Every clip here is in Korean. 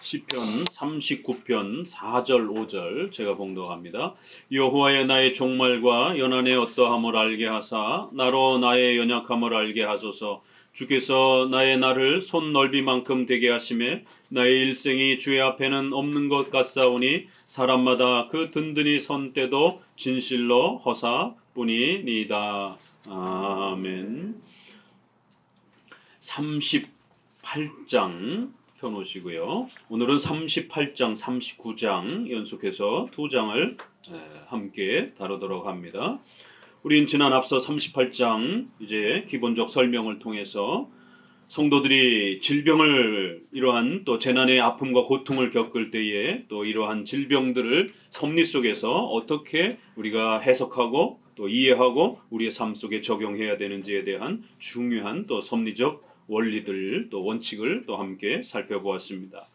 시편 39편 4절 5절 제가 봉독합니다. 여호와여 나의 종말과 연한의 어떠함을 알게 하사 나로 나의 연약함을 알게 하소서. 주께서 나의 날을 손 넓이만큼 되게 하시매 나의 일생이 주의 앞에는 없는 것 같사오니 사람마다 그 든든히 선 때도 진실로 허사뿐이니이다. 아멘. 38장 펴놓으시고요. 오늘은 38장, 39장 연속해서 두 장을 함께 다루도록 합니다. 우린 지난 앞서 38장 이제 기본적 설명을 통해서 성도들이 질병을 이러한 또 재난의 아픔과 고통을 겪을 때에 또 이러한 질병들을 섭리 속에서 어떻게 우리가 해석하고 또 이해하고 우리의 삶 속에 적용해야 되는지에 대한 중요한 또 섭리적 원리들 또 원칙을 또 함께 살펴보았습니다.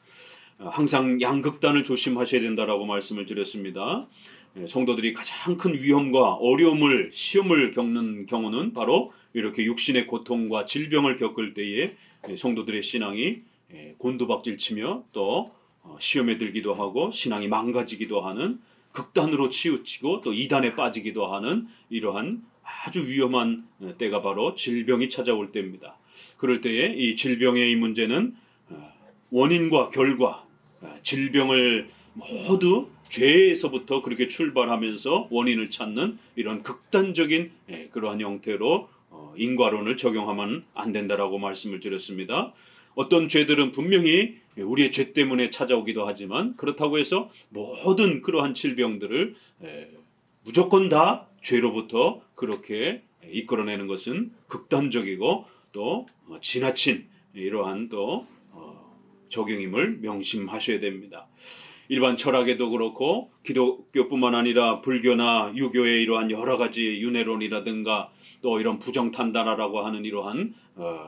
항상 양극단을 조심하셔야 된다라고 말씀을 드렸습니다. 성도들이 가장 큰 위험과 어려움을 시험을 겪는 경우는 바로 이렇게 육신의 고통과 질병을 겪을 때에 성도들의 신앙이 곤두박질치며 또 시험에 들기도 하고 신앙이 망가지기도 하는 극단으로 치우치고 또 이단에 빠지기도 하는 이러한 아주 위험한 때가 바로 질병이 찾아올 때입니다. 그럴 때에 이 질병의 이 문제는 원인과 결과, 질병을 모두 죄에서부터 그렇게 출발하면서 원인을 찾는 이런 극단적인 그러한 형태로 인과론을 적용하면 안 된다라고 말씀을 드렸습니다. 어떤 죄들은 분명히 우리의 죄 때문에 찾아오기도 하지만 그렇다고 해서 모든 그러한 질병들을 무조건 다 죄로부터 그렇게 이끌어내는 것은 극단적이고 또 지나친 이러한 또 적용임을 명심하셔야 됩니다. 일반 철학에도 그렇고 기독교뿐만 아니라 불교나 유교의 이러한 여러 가지 윤회론이라든가 또 이런 부정탄다라고 하는 이러한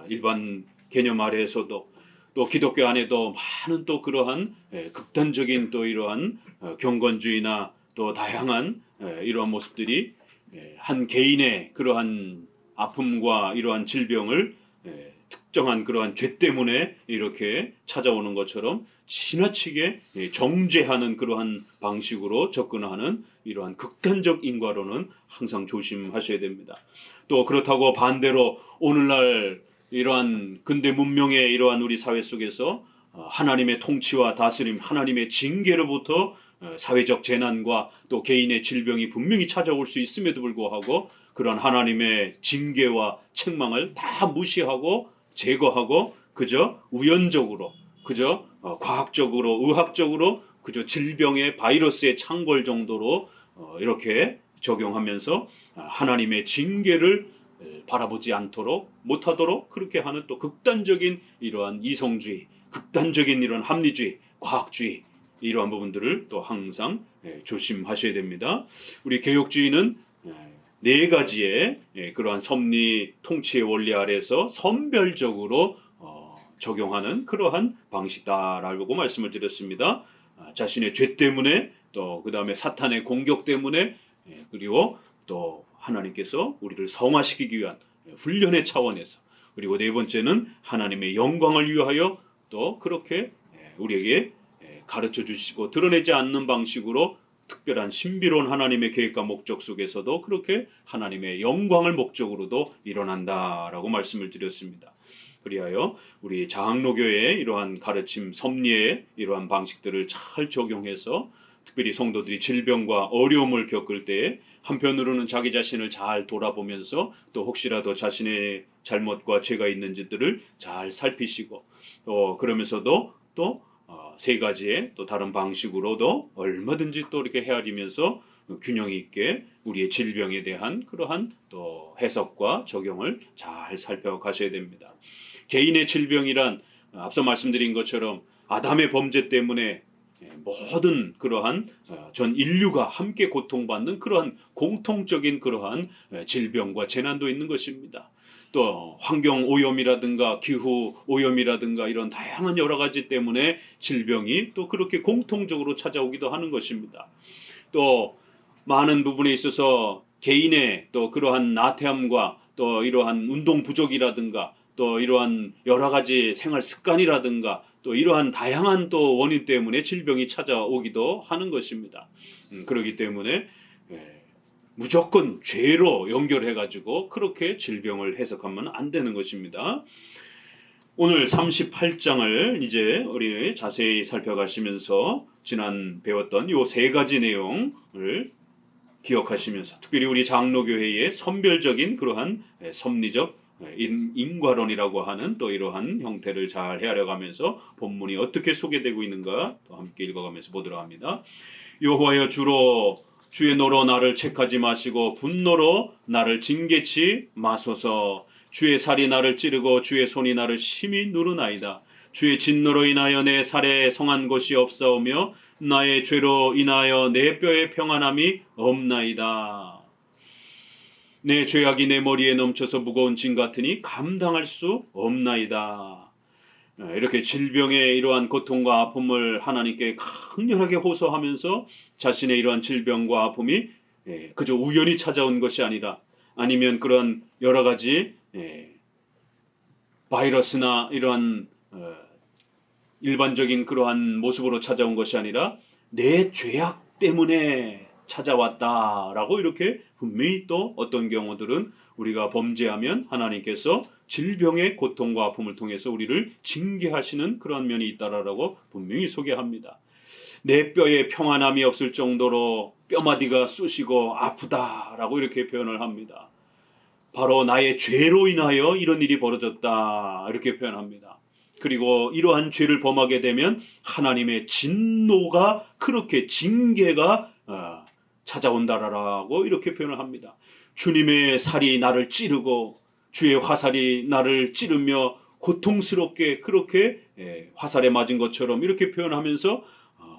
일반 개념 아래에서도 또 기독교 안에도 많은 또 그러한 극단적인 또 이러한 경건주의나 또 다양한 이러한 모습들이 한 개인의 그러한 아픔과 이러한 질병을 특정한 그러한 죄 때문에 이렇게 찾아오는 것처럼 지나치게 정죄하는 그러한 방식으로 접근하는 이러한 극단적 인과론은 항상 조심하셔야 됩니다. 또 그렇다고 반대로 오늘날 이러한 근대 문명의 이러한 우리 사회 속에서 하나님의 통치와 다스림, 하나님의 징계로부터 사회적 재난과 또 개인의 질병이 분명히 찾아올 수 있음에도 불구하고 그런 하나님의 징계와 책망을 다 무시하고 제거하고 그저 우연적으로 그저 과학적으로 의학적으로 그저 질병의 바이러스의 창궐 정도로 이렇게 적용하면서 하나님의 징계를 바라보지 않도록 못하도록 그렇게 하는 또 극단적인 이러한 이성주의, 극단적인 이런 합리주의, 과학주의 이러한 부분들을 또 항상 조심하셔야 됩니다. 우리 개혁주의는 네 가지의 그러한 섭리 통치의 원리 아래서 선별적으로 적용하는 그러한 방식이다라고 말씀을 드렸습니다. 자신의 죄 때문에 또 그 다음에 사탄의 공격 때문에 그리고 또 하나님께서 우리를 성화시키기 위한 훈련의 차원에서 그리고 네 번째는 하나님의 영광을 위하여 또 그렇게 우리에게 가르쳐 주시고 드러내지 않는 방식으로 특별한 신비로운 하나님의 계획과 목적 속에서도 그렇게 하나님의 영광을 목적으로도 일어난다라고 말씀을 드렸습니다. 그리하여 우리 장로교의 이러한 가르침, 섭리의 이러한 방식들을 잘 적용해서 특별히 성도들이 질병과 어려움을 겪을 때 한편으로는 자기 자신을 잘 돌아보면서 또 혹시라도 자신의 잘못과 죄가 있는지들을 잘 살피시고 또 그러면서도 또 세 가지의 또 다른 방식으로도 얼마든지 또 이렇게 헤아리면서 균형 있게 우리의 질병에 대한 그러한 또 해석과 적용을 잘 살펴가셔야 됩니다. 개인의 질병이란 앞서 말씀드린 것처럼 아담의 범죄 때문에 모든 그러한 전 인류가 함께 고통받는 그러한 공통적인 그러한 질병과 재난도 있는 것입니다. 또 환경 오염이라든가 기후 오염이라든가 이런 다양한 여러 가지 때문에 질병이 또 그렇게 공통적으로 찾아오기도 하는 것입니다. 또 많은 부분에 있어서 개인의 또 그러한 나태함과 또 이러한 운동 부족이라든가 또 이러한 여러 가지 생활 습관이라든가 또 이러한 다양한 또 원인 때문에 질병이 찾아오기도 하는 것입니다. 그렇기 때문에 무조건 죄로 연결해가지고 그렇게 질병을 해석하면 안 되는 것입니다. 오늘 38장을 이제 우리 자세히 살펴가시면서 지난 배웠던 요 세 가지 내용을 기억하시면서 특별히 우리 장로교회의 선별적인 그러한 섭리적 인과론이라고 하는 또 이러한 형태를 잘 헤아려가면서 본문이 어떻게 소개되고 있는가 또 함께 읽어가면서 보도록 합니다. 여호와여 주로 주의 노로 나를 책하지 마시고 분노로 나를 징계치 마소서. 주의 살이 나를 찌르고 주의 손이 나를 심히 누르나이다. 주의 진노로 인하여 내 살에 성한 곳이 없사오며 나의 죄로 인하여 내 뼈에 평안함이 없나이다. 내 죄악이 내 머리에 넘쳐서 무거운 짐 같으니 감당할 수 없나이다. 이렇게 질병의 이러한 고통과 아픔을 하나님께 강렬하게 호소하면서 자신의 이러한 질병과 아픔이 그저 우연히 찾아온 것이 아니라 아니면 그런 여러 가지 바이러스나 이러한 일반적인 그러한 모습으로 찾아온 것이 아니라 내 죄악 때문에 찾아왔다라고 이렇게 분명히 또 어떤 경우들은 우리가 범죄하면 하나님께서 질병의 고통과 아픔을 통해서 우리를 징계하시는 그런 면이 있다라고 분명히 소개합니다. 내 뼈에 평안함이 없을 정도로 뼈마디가 쑤시고 아프다라고 이렇게 표현을 합니다. 바로 나의 죄로 인하여 이런 일이 벌어졌다 이렇게 표현합니다. 그리고 이러한 죄를 범하게 되면 하나님의 진노가 그렇게 징계가 찾아온다라고 이렇게 표현을 합니다. 주님의 살이 나를 찌르고 주의 화살이 나를 찌르며 고통스럽게 그렇게 화살에 맞은 것처럼 이렇게 표현하면서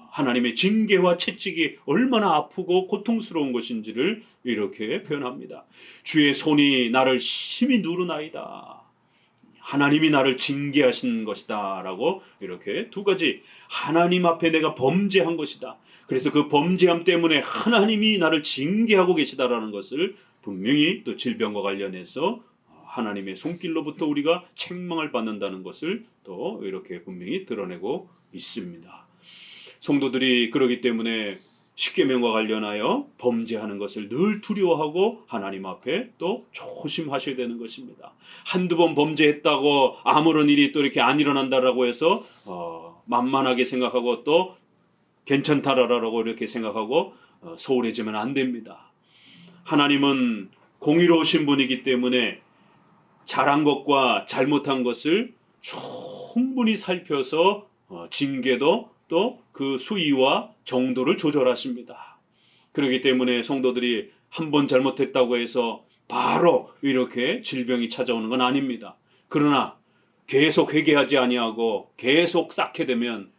하나님의 징계와 채찍이 얼마나 아프고 고통스러운 것인지를 이렇게 표현합니다. 주의 손이 나를 심히 누르나이다. 하나님이 나를 징계하신 것이다 라고 이렇게 두 가지 하나님 앞에 내가 범죄한 것이다. 그래서 그 범죄함 때문에 하나님이 나를 징계하고 계시다라는 것을 분명히 또 질병과 관련해서 하나님의 손길로부터 우리가 책망을 받는다는 것을 또 이렇게 분명히 드러내고 있습니다. 성도들이 그러기 때문에 십계명과 관련하여 범죄하는 것을 늘 두려워하고 하나님 앞에 또 조심하셔야 되는 것입니다. 한두 번 범죄했다고 아무런 일이 또 이렇게 안 일어난다라고 해서 만만하게 생각하고 또 괜찮다라고 이렇게 생각하고 소홀해지면 안 됩니다. 하나님은 공의로우신 분이기 때문에 잘한 것과 잘못한 것을 충분히 살펴서 징계도 또 그 수위와 정도를 조절하십니다. 그렇기 때문에 성도들이 한 번 잘못했다고 해서 바로 이렇게 질병이 찾아오는 건 아닙니다. 그러나 계속 회개하지 아니하고 계속 쌓게 되면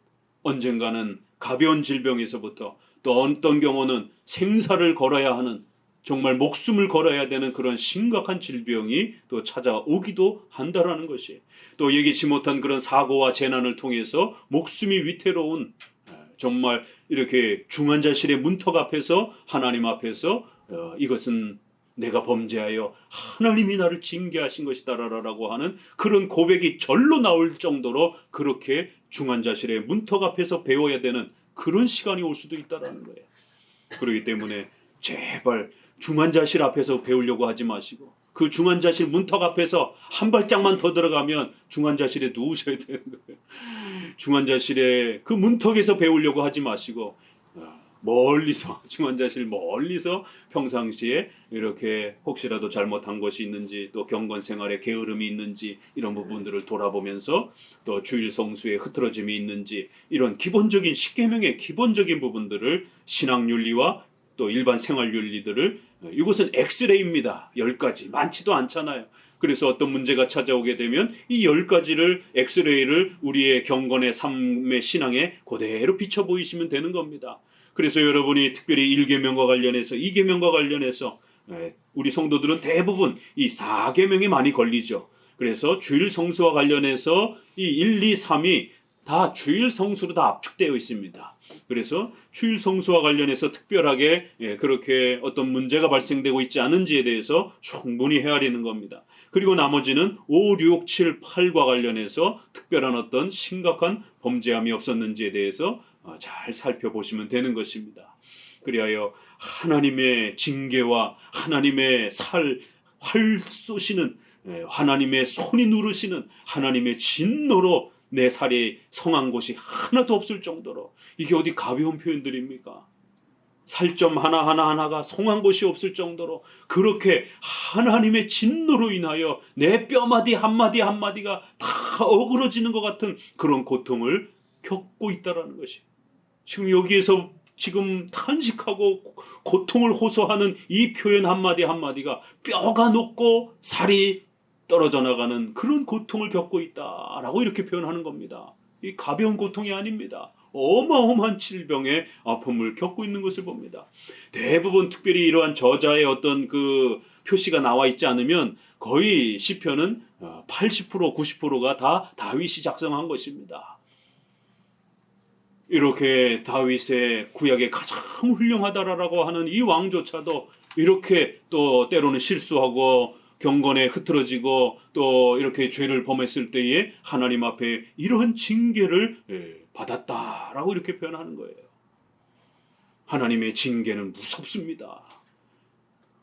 언젠가는 가벼운 질병에서부터 또 어떤 경우는 생사를 걸어야 하는 정말 목숨을 걸어야 되는 그런 심각한 질병이 또 찾아오기도 한다라는 것이 또 예기치 못한 그런 사고와 재난을 통해서 목숨이 위태로운 정말 이렇게 중환자실의 문턱 앞에서 하나님 앞에서 이것은 내가 범죄하여 하나님이 나를 징계하신 것이다라고 하는 그런 고백이 절로 나올 정도로 그렇게 중환자실의 문턱 앞에서 배워야 되는 그런 시간이 올 수도 있다라는 거예요. 그렇기 때문에 제발 중환자실 앞에서 배우려고 하지 마시고 그 중환자실 문턱 앞에서 한 발짝만 더 들어가면 중환자실에 누우셔야 되는 거예요. 중환자실에 그 문턱에서 배우려고 하지 마시고 멀리서 중환자실 멀리서 평상시에 이렇게 혹시라도 잘못한 것이 있는지 또 경건 생활에 게으름이 있는지 이런 부분들을 돌아보면서 또 주일 성수에 흐트러짐이 있는지 이런 기본적인 십계명의 기본적인 부분들을 신앙윤리와 또 일반 생활윤리들을 이것은 엑스레이입니다. 10가지 많지도 않잖아요. 그래서 어떤 문제가 찾아오게 되면 이 10가지를 엑스레이를 우리의 경건의 삶의 신앙에 그대로 비춰 보이시면 되는 겁니다. 그래서 여러분이 특별히 1계명과 관련해서 2계명과 관련해서 우리 성도들은 대부분 이 4계명에 많이 걸리죠. 그래서 주일 성수와 관련해서 이 1, 2, 3이 다 주일 성수로 다 압축되어 있습니다. 그래서 주일 성수와 관련해서 특별하게 그렇게 어떤 문제가 발생되고 있지 않은지에 대해서 충분히 헤아리는 겁니다. 그리고 나머지는 5, 6, 7, 8과 관련해서 특별한 어떤 심각한 범죄함이 없었는지에 대해서 잘 살펴보시면 되는 것입니다. 그리하여 하나님의 징계와 하나님의 활 쏘시는 하나님의 손이 누르시는 하나님의 진노로 내 살이 성한 곳이 하나도 없을 정도로, 이게 어디 가벼운 표현들입니까? 살점 하나가 성한 곳이 없을 정도로 그렇게 하나님의 진노로 인하여 내 뼈마디 한마디가 다 어그러지는 것 같은 그런 고통을 겪고 있다라는 것이, 지금 여기에서 지금 탄식하고 고통을 호소하는 이 표현 한마디가 뼈가 녹고 살이 떨어져 나가는 그런 고통을 겪고 있다라고 이렇게 표현하는 겁니다. 이 가벼운 고통이 아닙니다. 어마어마한 질병의 아픔을 겪고 있는 것을 봅니다. 대부분 특별히 이러한 저자의 어떤 그 표시가 나와 있지 않으면 거의 시편은 80% 90%가 다 다윗이 작성한 것입니다. 이렇게 다윗의 구약에 가장 훌륭하다라고 하는 이 왕조차도 이렇게 또 때로는 실수하고 경건에 흐트러지고 또 이렇게 죄를 범했을 때에 하나님 앞에 이런 징계를 받았다라고 이렇게 표현하는 거예요. 하나님의 징계는 무섭습니다.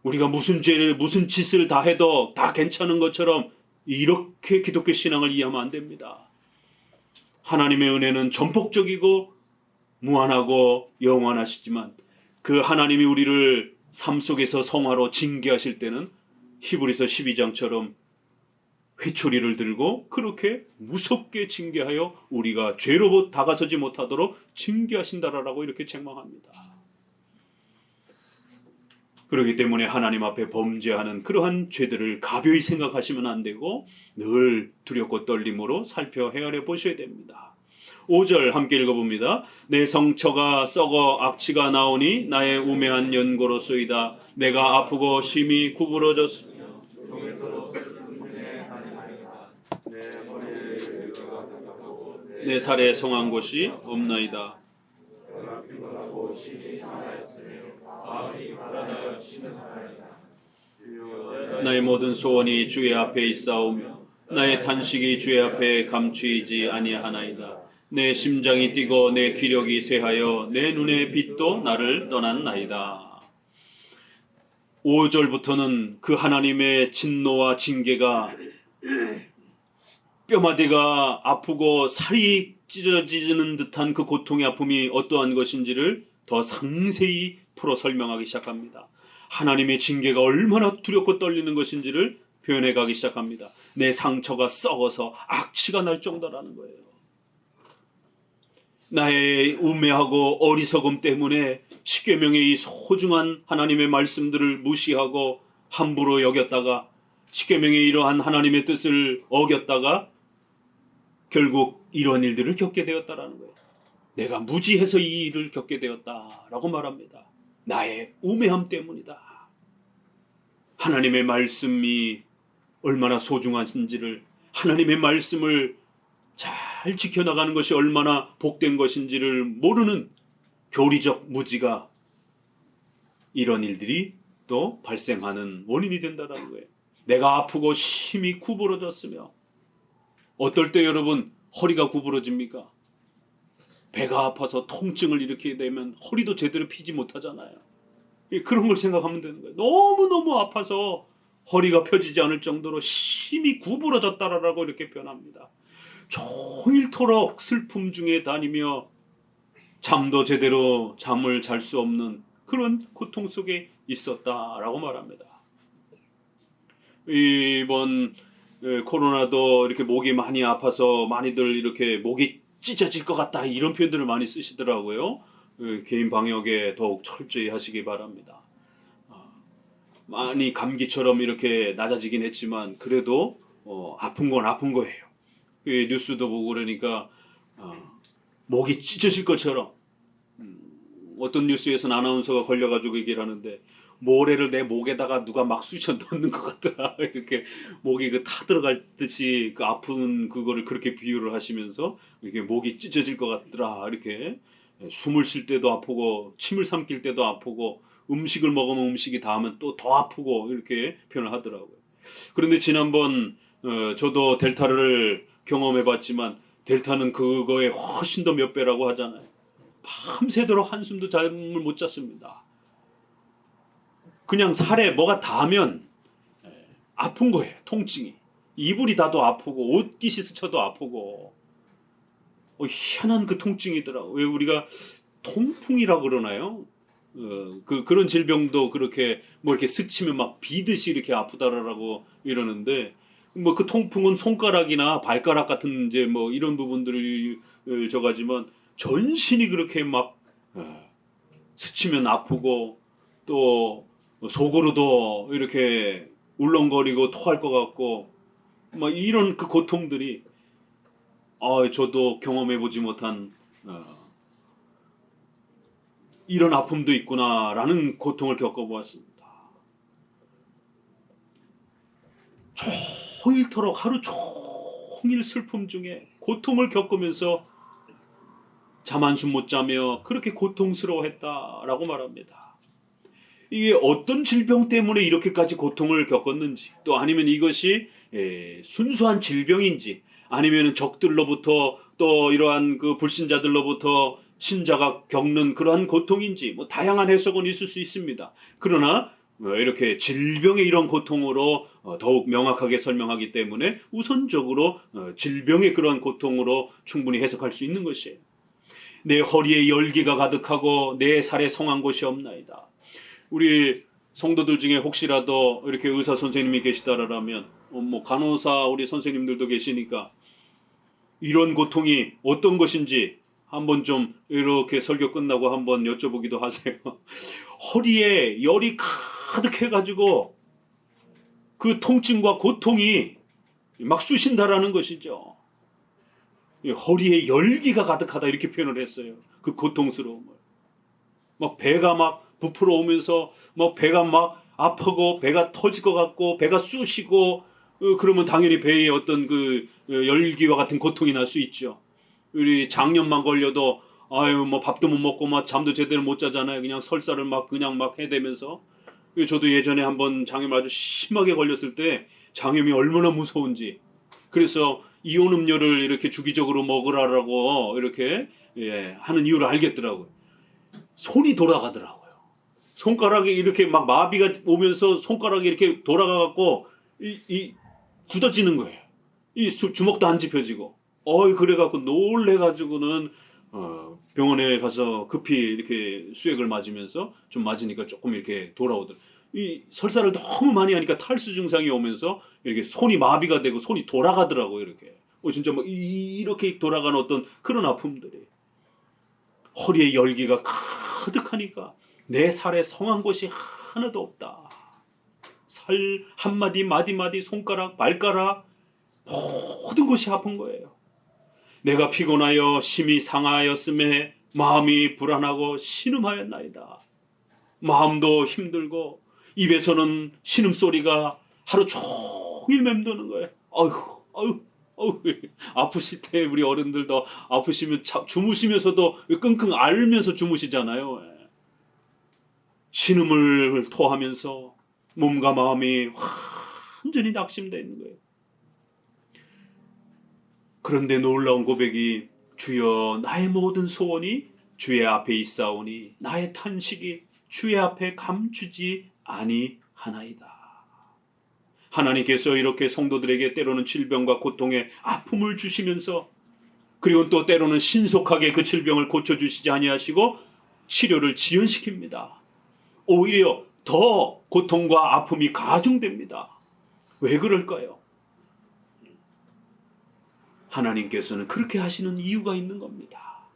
우리가 무슨 죄를 무슨 짓을 다 해도 다 괜찮은 것처럼 이렇게 기독교 신앙을 이해하면 안 됩니다. 하나님의 은혜는 전폭적이고 무한하고 영원하시지만 그 하나님이 우리를 삶 속에서 성화로 징계하실 때는 히브리서 12장처럼 회초리를 들고 그렇게 무섭게 징계하여 우리가 죄로 다가서지 못하도록 징계하신다라고 이렇게 책망합니다. 그렇기 때문에 하나님 앞에 범죄하는 그러한 죄들을 가벼이 생각하시면 안 되고 늘 두렵고 떨림으로 살펴 헤아려 보셔야 됩니다. 5절 함께 읽어봅니다. 내 성처가 썩어 악취가 나오니 나의 우매한 연고로소이다. 내가 아프고 심히 구부러졌으며 내 살에 성한 곳이 없나이다. 나의 모든 소원이 주의 앞에 있사오며 나의 탄식이 주의 앞에 감추이지 아니하나이다. 내 심장이 뛰고 내 기력이 쇠하여 내 눈의 빛도 나를 떠났나이다. 5절부터는 그 하나님의 진노와 징계가 뼈마디가 아프고 살이 찢어지는 듯한 그 고통의 아픔이 어떠한 것인지를 더 상세히 풀어 설명하기 시작합니다. 하나님의 징계가 얼마나 두렵고 떨리는 것인지를 표현해 가기 시작합니다. 내 상처가 썩어서 악취가 날 정도라는 거예요. 나의 우매하고 어리석음 때문에 십계명의 이 소중한 하나님의 말씀들을 무시하고 함부로 여겼다가 십계명의 이러한 하나님의 뜻을 어겼다가 결국 이런 일들을 겪게 되었다라는 거예요. 내가 무지해서 이 일을 겪게 되었다라고 말합니다. 나의 우매함 때문이다. 하나님의 말씀이 얼마나 소중한지를, 하나님의 말씀을 잘 지켜나가는 것이 얼마나 복된 것인지를 모르는 교리적 무지가 이런 일들이 또 발생하는 원인이 된다는 거예요. 내가 아프고 심히 구부러졌으며, 어떨 때 여러분 허리가 구부러집니까? 배가 아파서 통증을 일으키게 되면 허리도 제대로 피지 못하잖아요. 그런 걸 생각하면 되는 거예요. 너무너무 아파서 허리가 펴지지 않을 정도로 심히 구부러졌다라고 이렇게 표현합니다. 종일토록 슬픔 중에 다니며 잠도 제대로 잠을 잘 수 없는 그런 고통 속에 있었다라고 말합니다. 이번 코로나도 이렇게 목이 많이 아파서 많이들 이렇게 목이 찢어질 것 같다 이런 표현들을 많이 쓰시더라고요. 개인 방역에 더욱 철저히 하시기 바랍니다. 많이 감기처럼 이렇게 낮아지긴 했지만 그래도 아픈 건 아픈 거예요. 뉴스도 보고 그러니까 목이 찢어질 것처럼 어떤 뉴스에서는 아나운서가 걸려가지고 얘기를 하는데 모래를 내 목에다가 누가 막 쑤셔 넣는 것 같더라. 이렇게 목이 그 타 들어갈 듯이 그 아픈 그거를 그렇게 비유를 하시면서 이렇게 목이 찢어질 것 같더라. 이렇게 숨을 쉴 때도 아프고 침을 삼킬 때도 아프고 음식을 먹으면 음식이 닿으면 또 더 아프고 이렇게 표현을 하더라고요. 그런데 지난번 저도 델타를 경험해봤지만 델타는 그거에 훨씬 더 몇 배라고 하잖아요. 밤새도록 한숨도 잠을 못 잤습니다. 그냥 살에 뭐가 닿으면 아픈 거예요. 통증이. 이불이 닿아도 아프고 옷깃이 스쳐도 아프고 희한한 그 통증이더라고요. 왜 우리가 통풍이라고 그러나요? 그런 질병도 그렇게 뭐 이렇게 스치면 막 비듯이 이렇게 아프다라고 이러는데 뭐 그 통풍은 손가락이나 발가락 같은 이제 뭐 이런 부분들을 저가지만 전신이 그렇게 막 스치면 아프고 또 속으로도 이렇게 울렁거리고 토할 것 같고 막 이런 그 고통들이 저도 경험해 보지 못한 이런 아픔도 있구나라는 고통을 겪어보았습니다. 종일토록 하루 종일 슬픔 중에 고통을 겪으면서 잠 한숨 못 자며 그렇게 고통스러워했다라고 말합니다. 이게 어떤 질병 때문에 이렇게까지 고통을 겪었는지, 또 아니면 이것이 순수한 질병인지, 아니면 적들로부터 또 이러한 그 불신자들로부터 신자가 겪는 그러한 고통인지 뭐 다양한 해석은 있을 수 있습니다. 그러나 이렇게 질병의 이런 고통으로 더욱 명확하게 설명하기 때문에 우선적으로 질병의 그러한 고통으로 충분히 해석할 수 있는 것이에요. 내 허리에 열기가 가득하고 내 살에 성한 곳이 없나이다. 우리 성도들 중에 혹시라도 이렇게 의사 선생님이 계시다라면 뭐 간호사 우리 선생님들도 계시니까 이런 고통이 어떤 것인지 한번 좀 이렇게 설교 끝나고 한번 여쭤보기도 하세요. 허리에 열이 가득해가지고 그 통증과 고통이 막 쑤신다라는 것이죠. 허리에 열기가 가득하다 이렇게 표현을 했어요. 그 고통스러움을. 막 배가 막 부풀어 오면서 막 배가 막 아프고 배가 터질 것 같고 배가 쑤시고 그러면 당연히 배에 어떤 그 열기와 같은 고통이 날 수 있죠. 우리 장염만 걸려도 뭐 밥도 못 먹고 막 잠도 제대로 못 자잖아요. 그냥 설사를 막 그냥 막 해대면서. 저도 예전에 한번 장염을 아주 심하게 걸렸을 때 장염이 얼마나 무서운지. 그래서 이온 음료를 이렇게 주기적으로 먹으라고 이렇게 하는 이유를 알겠더라고요. 손이 돌아가더라고요. 손가락이 이렇게 막 마비가 오면서 손가락이 이렇게 돌아가갖고 굳어지는 거예요. 이 주먹도 안 짚혀지고. 그래갖고 놀래가지고는 병원에 가서 급히 이렇게 수액을 맞으면서 좀 맞으니까 조금 이렇게 돌아오더라고요. 이 설사를 너무 많이 하니까 탈수 증상이 오면서 이렇게 손이 마비가 되고 손이 돌아가더라고요. 이렇게. 진짜 막 이렇게 돌아가는 어떤 그런 아픔들이. 허리에 열기가 가득하니까 내 살에 성한 곳이 하나도 없다. 살 한마디 마디마디 손가락 발가락 모든 것이 아픈 거예요. 내가 피곤하여 심히 상하였음에 마음이 불안하고 신음하였나이다. 마음도 힘들고 입에서는 신음소리가 하루 종일 맴도는 거예요. 아유. 아프실 때 우리 어른들도 아프시면 주무시면서도 끙끙 앓으면서 주무시잖아요. 신음을 토하면서 몸과 마음이 완전히 낙심되어 있는 거예요. 그런데 놀라운 고백이 주여 나의 모든 소원이 주의 앞에 있사오니 나의 탄식이 주의 앞에 감추지 아니하나이다. 하나님께서 이렇게 성도들에게 때로는 질병과 고통의 아픔을 주시면서 그리고 또 때로는 신속하게 그 질병을 고쳐주시지 아니하시고 치료를 지연시킵니다. 오히려 더 고통과 아픔이 가중됩니다. 왜 그럴까요? 하나님께서는 그렇게 하시는 이유가 있는 겁니다.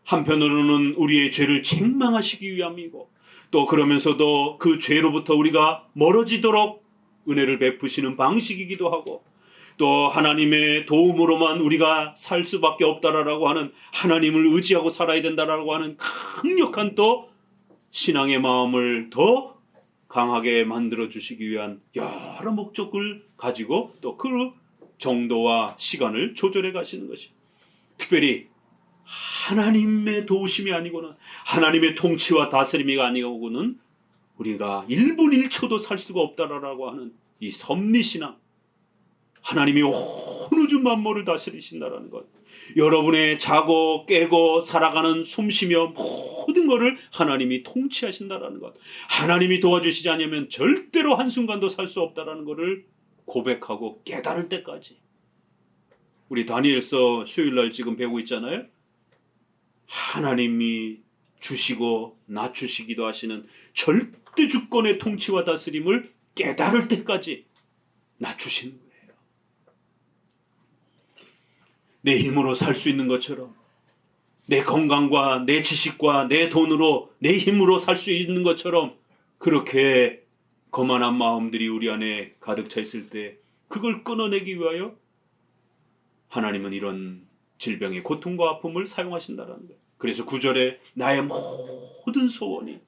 한편으로는 우리의 죄를 책망하시기 위함이고 또 그러면서도 그 죄로부터 우리가 멀어지도록 은혜를 베푸시는 방식이기도 하고 또 하나님의 도움으로만 우리가 살 수밖에 없다라고 하는 하나님을 의지하고 살아야 된다라고 하는 강력한 또 신앙의 마음을 더 강하게 만들어 주시기 위한 여러 목적을 가지고 또 그 정도와 시간을 조절해 가시는 것이, 특별히 하나님의 도우심이 아니고는, 하나님의 통치와 다스림이 아니고는 우리가 1분 1초도 살 수가 없다라고 하는 이 섭리신앙, 하나님이 온 우주 만물을 다스리신다라는 것, 여러분의 자고 깨고 살아가는 숨쉬며 모든 것을 하나님이 통치하신다라는 것, 하나님이 도와주시지 않으면 절대로 한순간도 살 수 없다라는 것을 고백하고 깨달을 때까지. 우리 다니엘서 수요일날 지금 배우고 있잖아요. 하나님이 주시고 낮추시기도 하시는 절대 주권의 통치와 다스림을 깨달을 때까지 낮추시는 거예요. 내 힘으로 살 수 있는 것처럼, 내 건강과 내 지식과 내 돈으로 내 힘으로 살 수 있는 것처럼, 그렇게 거만한 마음들이 우리 안에 가득 차 있을 때 그걸 끊어내기 위하여 하나님은 이런 질병의 고통과 아픔을 사용하신다는 거예요. 그래서 9절에 나의 모든 소원이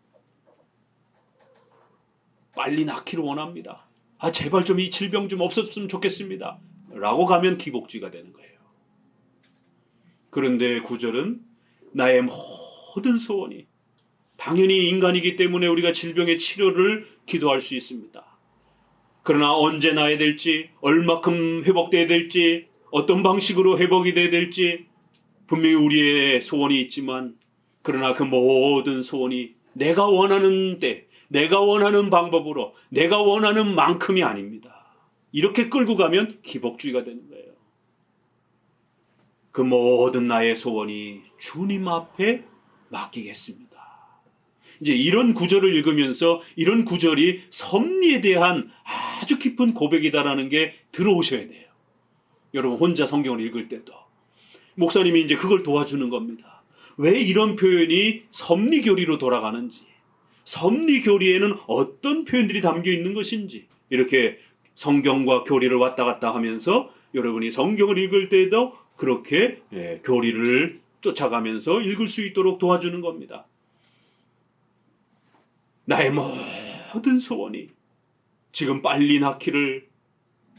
빨리 낫기를 원합니다. 제발 좀 이 질병 좀 없었으면 좋겠습니다 라고 가면 기복주의가 되는 거예요. 그런데 9절은 나의 모든 소원이, 당연히 인간이기 때문에 우리가 질병의 치료를 기도할 수 있습니다. 그러나 언제 나야 될지, 얼마큼 회복돼야 될지, 어떤 방식으로 회복이 돼야 될지 분명히 우리의 소원이 있지만, 그러나 그 모든 소원이 내가 원하는 때, 내가 원하는 방법으로, 내가 원하는 만큼이 아닙니다. 이렇게 끌고 가면 기복주의가 되는 거예요. 그 모든 나의 소원이 주님 앞에 맡기겠습니다. 이제 이런 구절을 읽으면서 이런 구절이 섭리에 대한 아주 깊은 고백이다라는 게 들어오셔야 돼요. 여러분 혼자 성경을 읽을 때도 목사님이 이제 그걸 도와주는 겁니다. 왜 이런 표현이 섭리교리로 돌아가는지, 섭리교리에는 어떤 표현들이 담겨 있는 것인지, 이렇게 성경과 교리를 왔다 갔다 하면서 여러분이 성경을 읽을 때도 그렇게 교리를 쫓아가면서 읽을 수 있도록 도와주는 겁니다. 나의 모든 소원이 지금 빨리 낫기를,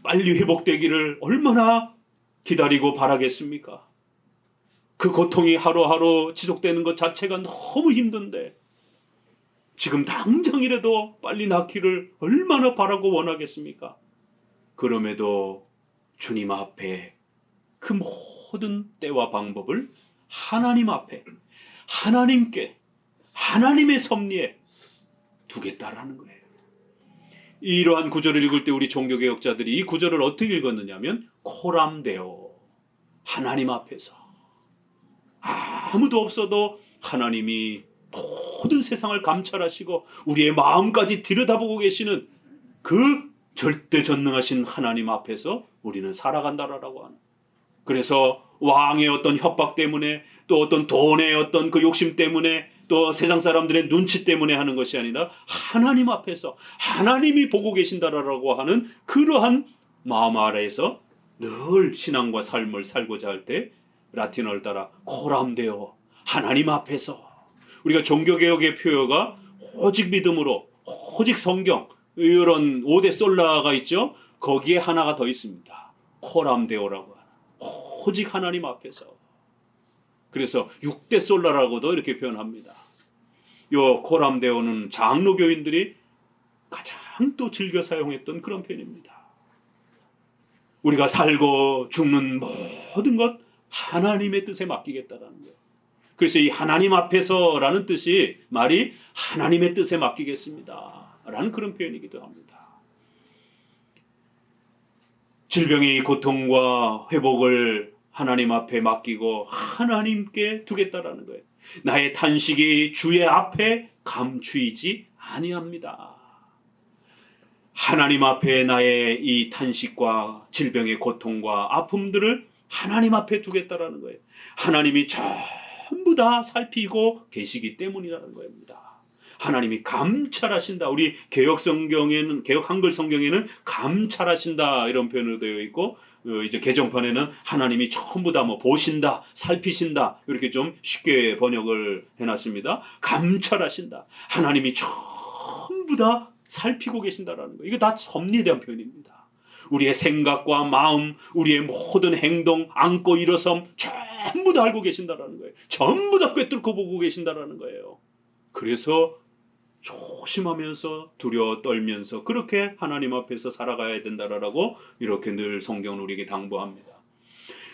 빨리 회복되기를 얼마나 기다리고 바라겠습니까? 그 고통이 하루하루 지속되는 것 자체가 너무 힘든데 지금 당장이라도 빨리 낫기를 얼마나 바라고 원하겠습니까? 그럼에도 주님 앞에 그 모든 때와 방법을 하나님 앞에, 하나님께, 하나님의 섭리에 두겠다라는 거예요. 이러한 구절을 읽을 때 우리 종교개혁자들이 이 구절을 어떻게 읽었느냐면 코람데오, 하나님 앞에서 아무도 없어도 하나님이 모든 세상을 감찰하시고 우리의 마음까지 들여다보고 계시는 그 절대전능하신 하나님 앞에서 우리는 살아간다라고 하는. 그래서 왕의 어떤 협박 때문에, 또 어떤 돈의 어떤 그 욕심 때문에, 또 세상 사람들의 눈치 때문에 하는 것이 아니라 하나님 앞에서 하나님이 보고 계신다라고 하는 그러한 마음 아래에서 늘 신앙과 삶을 살고자 할 때 라틴어를 따라 코람데오, 하나님 앞에서. 우리가 종교개혁의 표어가 오직 믿음으로, 오직 성경, 이런 5대 솔라가 있죠. 거기에 하나가 더 있습니다. 코람데오라고 하는, 오직 하나님 앞에서. 그래서 6대 솔라라고도 이렇게 표현합니다. 요 코람데오는 장로교인들이 가장 또 즐겨 사용했던 그런 표현입니다. 우리가 살고 죽는 모든 것 하나님의 뜻에 맡기겠다라는 거예요. 그래서 이 하나님 앞에서라는 뜻이, 말이 하나님의 뜻에 맡기겠습니다 라는 그런 표현이기도 합니다. 질병의 고통과 회복을 하나님 앞에 맡기고 하나님께 두겠다라는 거예요. 나의 탄식이 주의 앞에 감추이지 아니합니다. 하나님 앞에 나의 이 탄식과 질병의 고통과 아픔들을 하나님 앞에 두겠다라는 거예요. 하나님이 전부 다 살피고 계시기 때문이라는 겁니다. 하나님이 감찰하신다. 우리 개혁 성경에는, 개혁 한글 성경에는 감찰하신다 이런 표현으로 되어 있고, 이제 개정판에는 하나님이 전부 다 보신다, 살피신다 이렇게 좀 쉽게 번역을 해놨습니다. 감찰하신다. 하나님이 전부 다 살피고 계신다라는 거예요. 이거 다 섭리에 대한 표현입니다. 우리의 생각과 마음, 우리의 모든 행동, 앉고 일어섬 전부 다 알고 계신다라는 거예요. 전부 다 꿰뚫고 보고 계신다라는 거예요. 그래서 조심하면서 두려워 떨면서 그렇게 하나님 앞에서 살아가야 된다라고 이렇게 늘 성경은 우리에게 당부합니다.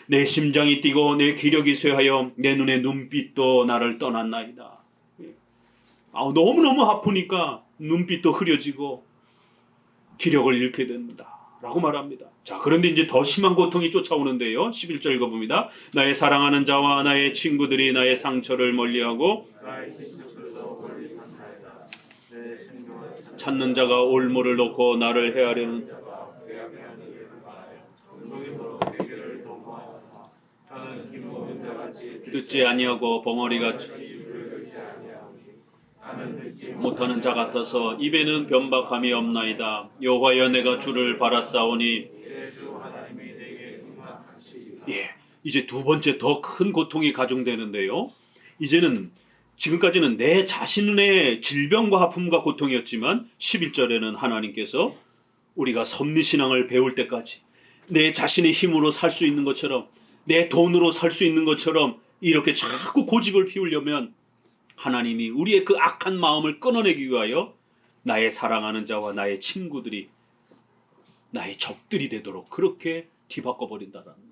내 심장이 뛰고 내 기력이 쇠하여 내 눈의 눈빛도 나를 떠났나이다. 너무너무 아프니까 눈빛도 흐려지고 기력을 잃게 된다 라고 말합니다. 자, 그런데 이제 더 심한 고통이 쫓아오는데요. 11절 읽어봅니다. 나의 사랑하는 자와 나의 친구들이 나의 상처를 멀리하고 찾는 자가 올무를 놓고 나를 헤아리는 듣지 아니하고 벙어리같이 못하는 자 같아서 입에는 변박함이 없나이다. 여호와여 내가 주를 바라싸우니 이제 두 번째 더 큰 고통이 가중되는데요. 이제는 지금까지는 내 자신의 질병과 아픔과 고통이었지만 11절에는 하나님께서 우리가 섭리신앙을 배울 때까지 내 자신의 힘으로 살 수 있는 것처럼 내 돈으로 살 수 있는 것처럼 이렇게 자꾸 고집을 피우려면 하나님이 우리의 그 악한 마음을 끊어내기 위하여 나의 사랑하는 자와 나의 친구들이 나의 적들이 되도록 그렇게 뒤바꿔 버린다라는 거예요.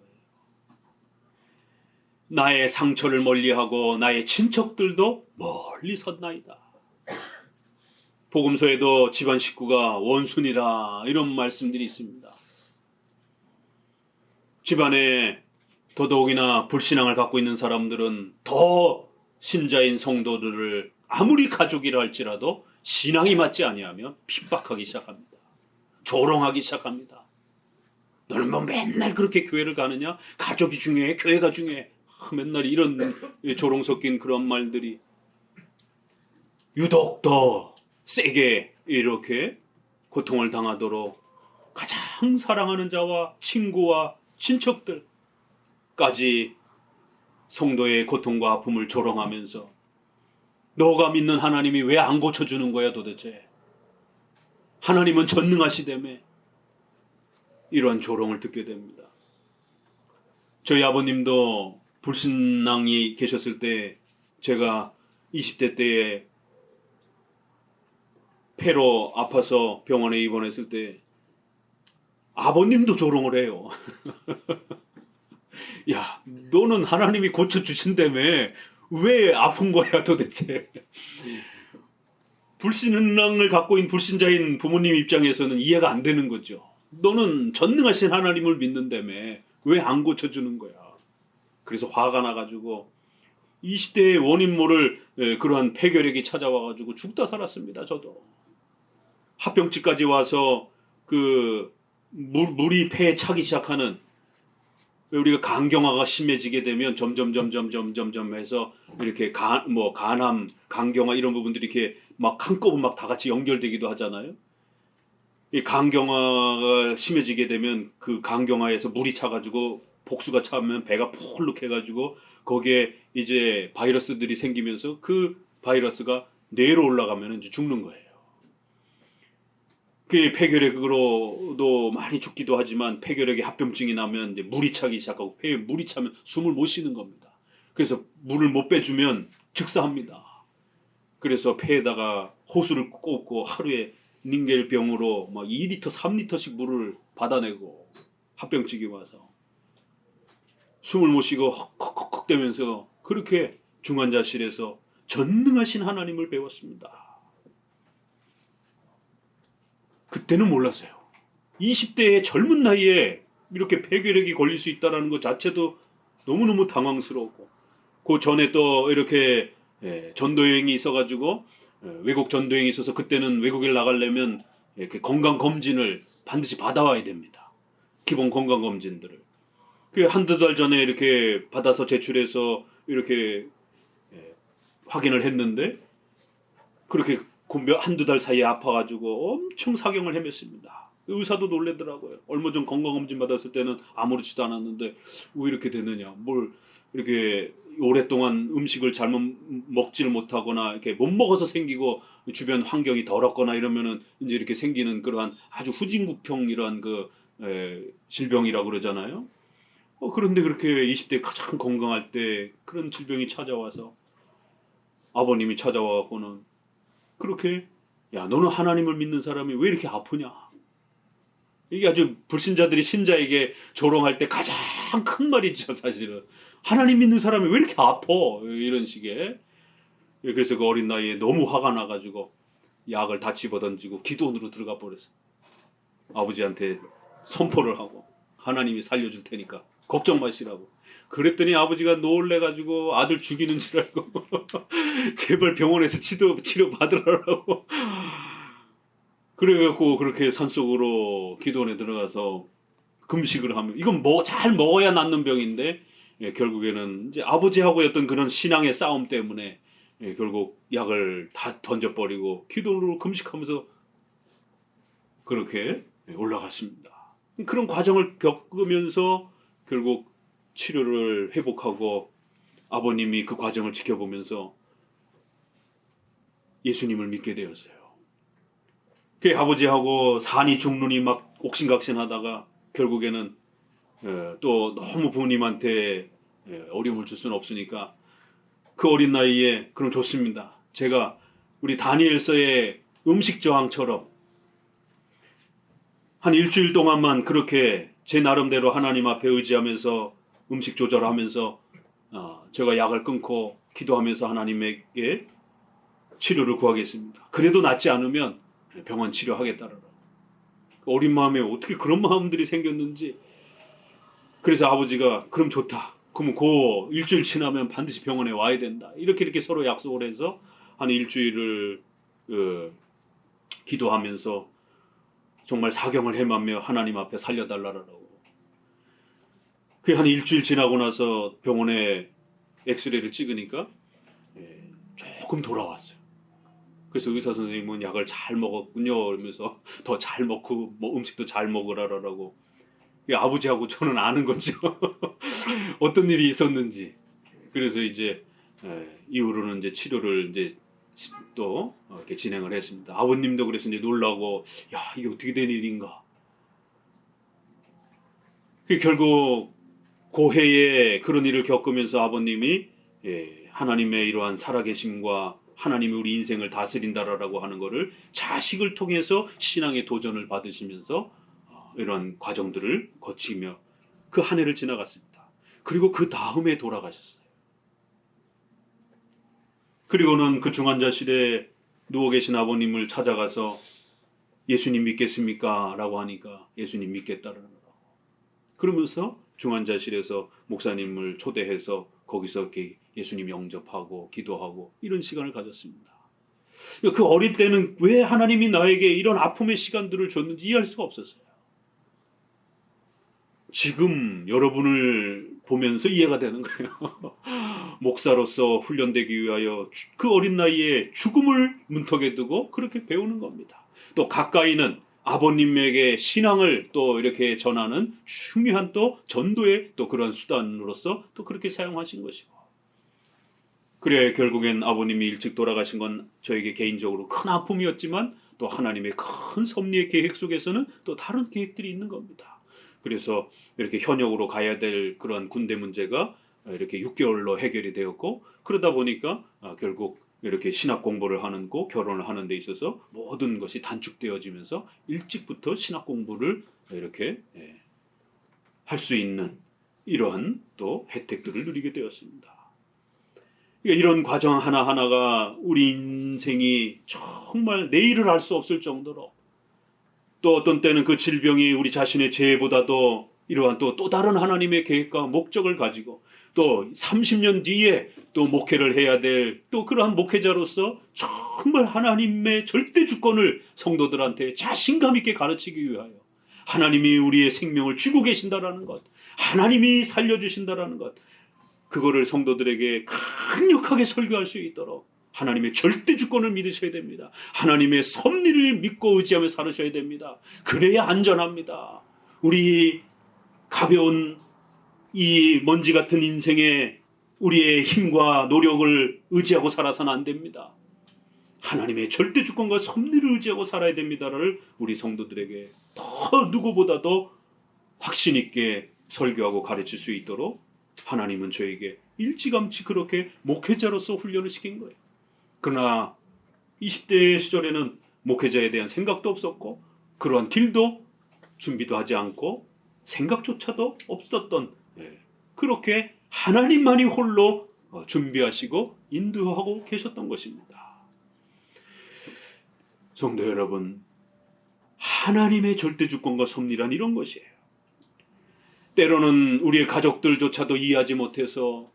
나의 상처를 멀리하고 나의 친척들도 멀리 섰나이다. 복음서에도 집안 식구가 원순이라 이런 말씀들이 있습니다. 집안에 더더욱이나 불신앙을 갖고 있는 사람들은 더 신자인 성도들을 아무리 가족이라 할지라도 신앙이 맞지 아니하면 핍박하기 시작합니다. 조롱하기 시작합니다. 너는 뭐 맨날 그렇게 교회를 가느냐? 가족이 중요해? 교회가 중요해? 맨날 이런 조롱 섞인 그런 말들이 유독 더 세게 이렇게 고통을 당하도록 가장 사랑하는 자와 친구와 친척들까지 성도의 고통과 아픔을 조롱하면서 너가 믿는 하나님이 왜 안 고쳐주는 거야 도대체? 하나님은 전능하시다며 이러한 조롱을 듣게 됩니다. 저희 아버님도 불신앙이 계셨을 때 제가 20대 때에 폐로 아파서 병원에 입원했을 때 아버님도 조롱을 해요. 야, 너는 하나님이 고쳐주신다며 왜 아픈 거야 도대체? 불신앙을 갖고 있는 불신자인 부모님 입장에서는 이해가 안 되는 거죠. 너는 전능하신 하나님을 믿는다며 왜 안 고쳐주는 거야? 그래서 화가 나가지고 20대의 원인 모를 그러한 폐결핵이 찾아와가지고 죽다 살았습니다. 저도 합병증까지 와서 그 물이 폐에 차기 시작하는 우리가 간경화가 심해지게 되면 점점 해서 이렇게 간암, 간경화 이런 부분들이 이렇게 막 한꺼번에 막 다 같이 연결되기도 하잖아요. 이 간경화가 심해지게 되면 그 간경화에서 물이 차가지고 복수가 차면 배가 푸르륵해가지고 거기에 이제 바이러스들이 생기면서 그 바이러스가 뇌로 올라가면 이제 죽는 거예요. 그 폐결핵으로도 많이 죽기도 하지만 폐결핵에 합병증이 나면 이제 물이 차기 시작하고 폐에 물이 차면 숨을 못 쉬는 겁니다. 그래서 물을 못 빼주면 즉사합니다. 그래서 폐에다가 호수를 꽂고 하루에 닌겔병으로 막 2리터, 3리터씩 물을 받아내고 합병증이 와서 숨을 못 쉬고 헉헉헉 대면서 그렇게 중환자실에서 전능하신 하나님을 배웠습니다. 그때는 몰랐어요. 20대의 젊은 나이에 이렇게 폐결핵이 걸릴 수 있다는 것 자체도 너무너무 당황스러웠고 그 전에 또 이렇게 전도여행이 있어가지고 외국 전도여행이 있어서 그때는 외국에 나가려면 이렇게 건강검진을 반드시 받아와야 됩니다. 기본 건강검진들을. 한두 달 전에 이렇게 받아서 제출해서 이렇게 확인을 했는데 그렇게 한두 달 사이에 아파가지고 엄청 사경을 헤맸습니다. 의사도 놀래더라고요. 얼마 전 건강검진 받았을 때는 아무렇지도 않았는데 왜 이렇게 되느냐. 뭘 이렇게 오랫동안 음식을 잘못 먹지를 못하거나 이렇게 못 먹어서 생기고 주변 환경이 더럽거나 이러면은 이제 이렇게 생기는 그러한 아주 후진국형 이러한 질병이라고 그러잖아요. 그런데 그렇게 20대 가장 건강할 때 그런 질병이 찾아와서 아버님이 찾아와갖고는 그렇게 야 너는 하나님을 믿는 사람이 왜 이렇게 아프냐. 이게 아주 불신자들이 신자에게 조롱할 때 가장 큰 말이죠 사실은. 하나님 믿는 사람이 왜 이렇게 아파 이런 식의. 그래서 그 어린 나이에 너무 화가 나가지고 약을 다 집어던지고 기도원으로 들어가 버렸어. 아버지한테 선포를 하고 하나님이 살려줄 테니까 걱정 마시라고. 그랬더니 아버지가 놀래가지고 아들 죽이는 줄 알고 제발 병원에서 치료 받으라고. 그래갖고 그렇게 산속으로 기도원에 들어가서 금식을 하면 이건 잘 먹어야 낫는 병인데 결국에는 이제 아버지하고의 어떤 그런 신앙의 싸움 때문에 결국 약을 다 던져버리고 기도로 금식하면서 그렇게 올라갔습니다. 그런 과정을 겪으면서 결국 치료를 회복하고 아버님이 그 과정을 지켜보면서 예수님을 믿게 되었어요. 그 아버지하고 산이 죽느니 막 옥신각신하다가 결국에는 또 너무 부모님한테 어려움을 줄 수는 없으니까 그 어린 나이에 그럼 좋습니다. 제가 우리 다니엘서의 음식 저항처럼 한 일주일 동안만 그렇게 제 나름대로 하나님 앞에 의지하면서 음식 조절하면서 제가 약을 끊고 기도하면서 하나님에게 치료를 구하겠습니다. 그래도 낫지 않으면 병원 치료하겠다라고. 어린 마음에 어떻게 그런 마음들이 생겼는지. 그래서 아버지가 그럼 좋다. 그럼 그 일주일 지나면 반드시 병원에 와야 된다. 이렇게 서로 약속을 해서 한 일주일을 기도하면서 정말 사경을 헤매며 하나님 앞에 살려달라고. 그 한 일주일 지나고 나서 병원에 엑스레이를 찍으니까 조금 돌아왔어요. 그래서 의사 선생님은 약을 잘 먹었군요. 그러면서 더 잘 먹고 음식도 잘 먹으라라고. 아버지하고 저는 아는 거죠. 어떤 일이 있었는지. 그래서 이제 이후로는 이제 치료를 이제 또 이렇게 진행을 했습니다. 아버님도 그래서 이제 놀라고 야 이게 어떻게 된 일인가. 결국 고해에 그런 일을 겪으면서 아버님이 하나님의 이러한 살아계심과 하나님이 우리 인생을 다스린다라고 하는 것을 자식을 통해서 신앙의 도전을 받으시면서 이런 과정들을 거치며 그 한 해를 지나갔습니다. 그리고 그 다음에 돌아가셨어요. 그리고는 그 중환자실에 누워 계신 아버님을 찾아가서 예수님 믿겠습니까? 라고 하니까 예수님 믿겠다라고. 그러면서 중환자실에서 목사님을 초대해서 거기서 이렇게 예수님 영접하고 기도하고 이런 시간을 가졌습니다. 그 어릴 때는 왜 하나님이 나에게 이런 아픔의 시간들을 줬는지 이해할 수가 없었어요. 지금 여러분을 보면서 이해가 되는 거예요. 목사로서 훈련되기 위하여 그 어린 나이에 죽음을 문턱에 두고 그렇게 배우는 겁니다. 또 가까이는 아버님에게 신앙을 또 이렇게 전하는 중요한 또 전도의 또 그런 수단으로서 또 그렇게 사용하신 것이고. 그래 결국엔 아버님이 일찍 돌아가신 건 저에게 개인적으로 큰 아픔이었지만 또 하나님의 큰 섭리의 계획 속에서는 또 다른 계획들이 있는 겁니다. 그래서 이렇게 현역으로 가야 될 그런 군대 문제가 이렇게 6개월로 해결이 되었고 그러다 보니까 결국 이렇게 신학 공부를 하는 거 결혼을 하는 데 있어서 모든 것이 단축되어지면서 일찍부터 신학 공부를 이렇게 할 수 있는 이러한 또 혜택들을 누리게 되었습니다. 이런 과정 하나하나가 우리 인생이 정말 내일을 알 수 없을 정도로 또 어떤 때는 그 질병이 우리 자신의 죄보다도 이러한 또 다른 하나님의 계획과 목적을 가지고 또 30년 뒤에 또 목회를 해야 될 또 그러한 목회자로서 정말 하나님의 절대 주권을 성도들한테 자신감 있게 가르치기 위하여 하나님이 우리의 생명을 쥐고 계신다라는 것, 하나님이 살려주신다라는 것, 그거를 성도들에게 강력하게 설교할 수 있도록 하나님의 절대 주권을 믿으셔야 됩니다. 하나님의 섭리를 믿고 의지하며 살으셔야 됩니다. 그래야 안전합니다. 우리 가벼운 이 먼지 같은 인생에 우리의 힘과 노력을 의지하고 살아서는 안 됩니다. 하나님의 절대 주권과 섭리를 의지하고 살아야 됩니다를 우리 성도들에게 더 누구보다도 확신 있게 설교하고 가르칠 수 있도록 하나님은 저에게 일찌감치 그렇게 목회자로서 훈련을 시킨 거예요. 그러나 20대 시절에는 목회자에 대한 생각도 없었고 그러한 길도 준비도 하지 않고 생각조차도 없었던, 그렇게 하나님만이 홀로 준비하시고 인도하고 계셨던 것입니다. 성도 여러분, 하나님의 절대 주권과 섭리란 이런 것이에요. 때로는 우리의 가족들조차도 이해하지 못해서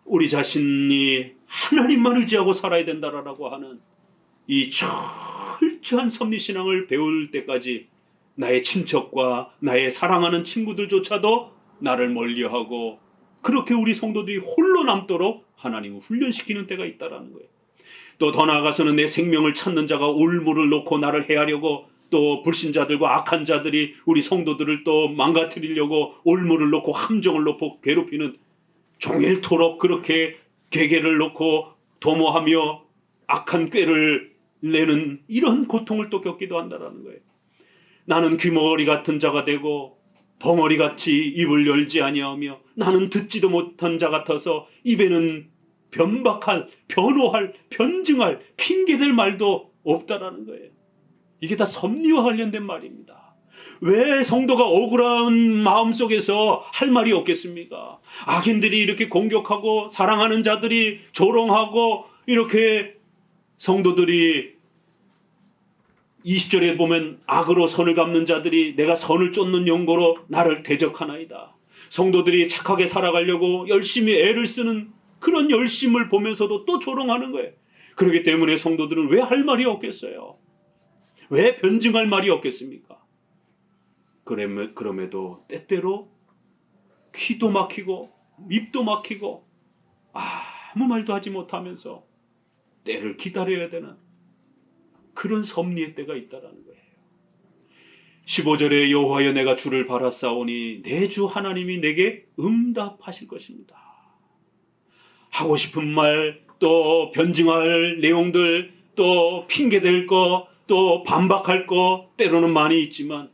우리 자신이 하나님만 의지하고 살아야 된다라고 하는 이 철저한 섭리신앙을 배울 때까지 나의 친척과 나의 사랑하는 친구들조차도 나를 멀리하고 그렇게 우리 성도들이 홀로 남도록 하나님을 훈련시키는 때가 있다라는 거예요. 또 더 나아가서는 내 생명을 찾는 자가 올무를 놓고 나를 해하려고, 또 불신자들과 악한 자들이 우리 성도들을 또 망가뜨리려고 올무를 놓고 함정을 놓고 괴롭히는, 종일토록 그렇게 계계를 놓고 도모하며 악한 꾀를 내는 이런 고통을 또 겪기도 한다라는 거예요. 나는 귀머거리 같은 자가 되고 벙어리같이 입을 열지 아니하며 나는 듣지도 못한 자 같아서 입에는 변박할, 변호할, 변증할, 핑계댈 말도 없다라는 거예요. 이게 다 섭리와 관련된 말입니다. 왜 성도가 억울한 마음속에서 할 말이 없겠습니까? 악인들이 이렇게 공격하고 사랑하는 자들이 조롱하고 이렇게 성도들이 20절에 보면 악으로 선을 갚는 자들이 내가 선을 쫓는 용고로 나를 대적하나이다. 성도들이 착하게 살아가려고 열심히 애를 쓰는 그런 열심을 보면서도 또 조롱하는 거예요. 그렇기 때문에 성도들은 왜 할 말이 없겠어요? 왜 변증할 말이 없겠습니까? 그럼에도 때때로 귀도 막히고 입도 막히고 아무 말도 하지 못하면서 때를 기다려야 되는 그런 섭리의 때가 있다라는 거예요. 15절에 여호와여 내가 주를 바라싸오니 내 주 하나님이 내게 응답하실 것입니다. 하고 싶은 말, 또 변증할 내용들, 또 핑계댈 거, 또 반박할 거 때로는 많이 있지만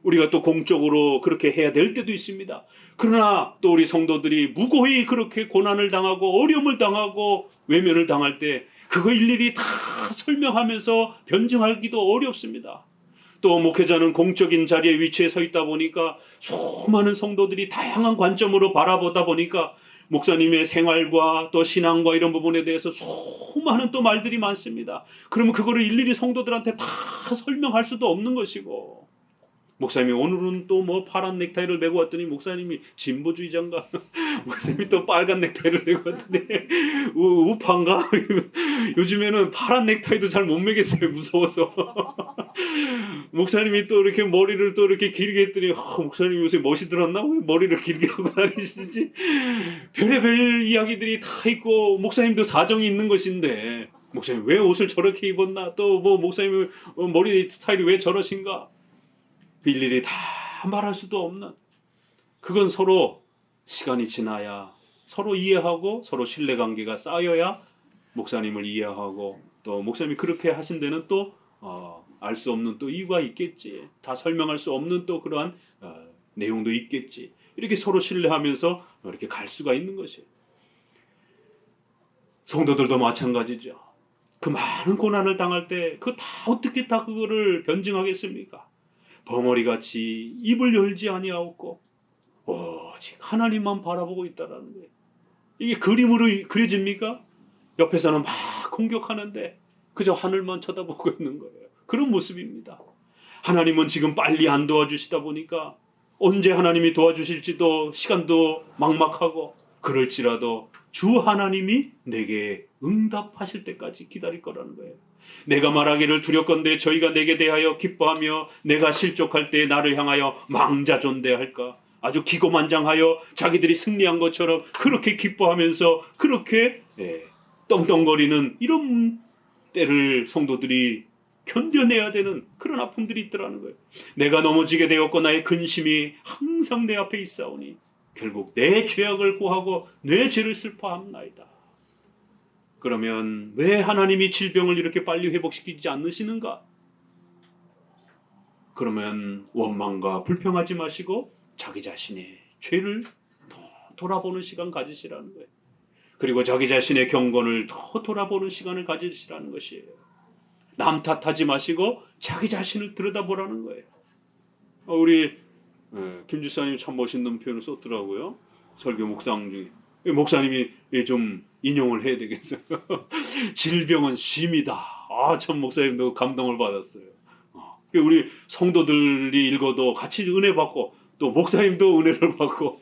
우리가 또 공적으로 그렇게 해야 될 때도 있습니다. 그러나 또 우리 성도들이 무고히 그렇게 고난을 당하고 어려움을 당하고 외면을 당할 때 그거 일일이 다 설명하면서 변증하기도 어렵습니다. 또 목회자는 공적인 자리에 위치해 서 있다 보니까 수많은 성도들이 다양한 관점으로 바라보다 보니까 목사님의 생활과 또 신앙과 이런 부분에 대해서 수많은 또 말들이 많습니다. 그러면 그거를 일일이 성도들한테 다 설명할 수도 없는 것이고, 목사님이 오늘은 또 뭐 파란 넥타이를 메고 왔더니 목사님이 진보주의자인가? 목사님이 또 빨간 넥타이를 메고 왔더니 우파인가? 요즘에는 파란 넥타이도 잘 못 메겠어요. 무서워서. 목사님이 또 이렇게 머리를 또 이렇게 길게 했더니 목사님 요새 멋이 들었나? 왜 머리를 길게 하고 다니시지? 별의별 이야기들이 다 있고 목사님도 사정이 있는 것인데 목사님 왜 옷을 저렇게 입었나? 또 뭐 목사님 머리 스타일이 왜 저러신가? 일일이 다 말할 수도 없는, 그건 서로 시간이 지나야 서로 이해하고 서로 신뢰관계가 쌓여야 목사님을 이해하고 또 목사님이 그렇게 하신 데는 또 알 수 없는 또 이유가 있겠지, 다 설명할 수 없는 또 그러한 내용도 있겠지, 이렇게 서로 신뢰하면서 이렇게 갈 수가 있는 것이에요. 성도들도 마찬가지죠. 그 많은 고난을 당할 때 그 다 어떻게 다 그거를 변증하겠습니까? 벙어리같이 입을 열지 아니하옵고 오직 하나님만 바라보고 있다라는 거예요. 이게 그림으로 그려집니까? 옆에서는 막 공격하는데 그저 하늘만 쳐다보고 있는 거예요. 그런 모습입니다. 하나님은 지금 빨리 안 도와주시다 보니까 언제 하나님이 도와주실지도 시간도 막막하고, 그럴지라도 주 하나님이 내게 응답하실 때까지 기다릴 거라는 거예요. 내가 말하기를 두렵건대 저희가 내게 대하여 기뻐하며 내가 실족할 때 나를 향하여 망자존대할까? 아주 기고만장하여 자기들이 승리한 것처럼 그렇게 기뻐하면서 그렇게 떵떵거리는 이런 때를 성도들이 견뎌내야 되는 그런 아픔들이 있더라는 거예요. 내가 넘어지게 되었고 나의 근심이 항상 내 앞에 있사오니 결국 내 죄악을 고하고 내 죄를 슬퍼합나이다. 그러면 왜 하나님이 질병을 이렇게 빨리 회복시키지 않으시는가? 그러면 원망과 불평하지 마시고 자기 자신의 죄를 더 돌아보는 시간 가지시라는 거예요. 그리고 자기 자신의 경건을 더 돌아보는 시간을 가지시라는 것이에요. 남 탓하지 마시고 자기 자신을 들여다보라는 거예요. 우리 김 지사님 참 멋있는 표현을 썼더라고요. 설교 묵상 중에. 목사님이 좀 인용을 해야 되겠어요. 질병은 쉼이다. 참 목사님도 감동을 받았어요. 우리 성도들이 읽어도 같이 은혜 받고 또 목사님도 은혜를 받고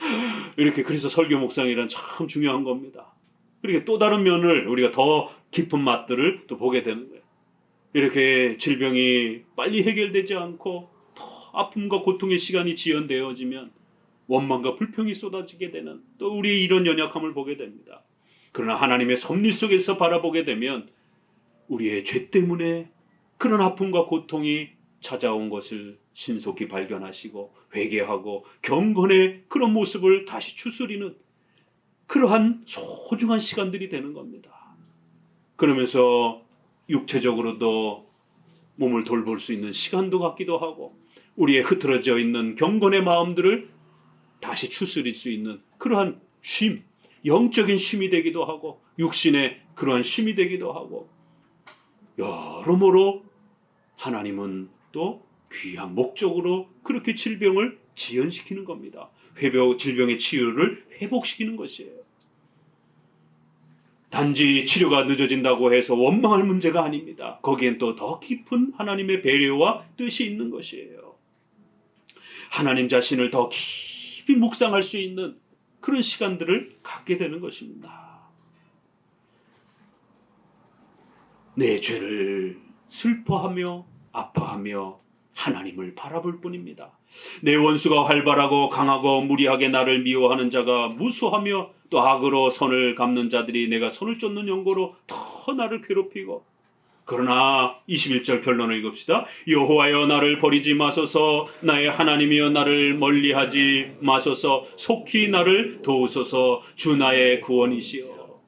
이렇게 그래서 설교 묵상이란 참 중요한 겁니다. 그렇게 또 다른 면을 우리가 더 깊은 맛들을 또 보게 되는 거예요. 이렇게 질병이 빨리 해결되지 않고 더 아픔과 고통의 시간이 지연되어지면 원망과 불평이 쏟아지게 되는 또 우리의 이런 연약함을 보게 됩니다. 그러나 하나님의 섭리 속에서 바라보게 되면 우리의 죄 때문에 그런 아픔과 고통이 찾아온 것을 신속히 발견하시고 회개하고 경건의 그런 모습을 다시 추스리는 그러한 소중한 시간들이 되는 겁니다. 그러면서 육체적으로도 몸을 돌볼 수 있는 시간도 갖기도 하고 우리의 흐트러져 있는 경건의 마음들을 다시 추스릴 수 있는 그러한 쉼, 영적인 쉼이 되기도 하고 육신의 그러한 쉼이 되기도 하고 여러모로 하나님은 또 귀한 목적으로 그렇게 질병을 지연시키는 겁니다. 질병의 치유를 회복시키는 것이에요. 단지 치료가 늦어진다고 해서 원망할 문제가 아닙니다. 거기엔 또 더 깊은 하나님의 배려와 뜻이 있는 것이에요. 하나님 자신을 더 깊이 묵상할 수 있는 그런 시간들을 갖게 되는 것입니다. 내 죄를 슬퍼하며 아파하며 하나님을 바라볼 뿐입니다. 내 원수가 활발하고 강하고 무리하게 나를 미워하는 자가 무수하며 또 악으로 선을 갚는 자들이 내가 선을 쫓는 연고로 더 나를 괴롭히고 그러나 21절 결론을 읽읍시다. 여호와여 나를 버리지 마소서 나의 하나님이여 나를 멀리하지 마소서 속히 나를 도우소서 주 나의 구원이시여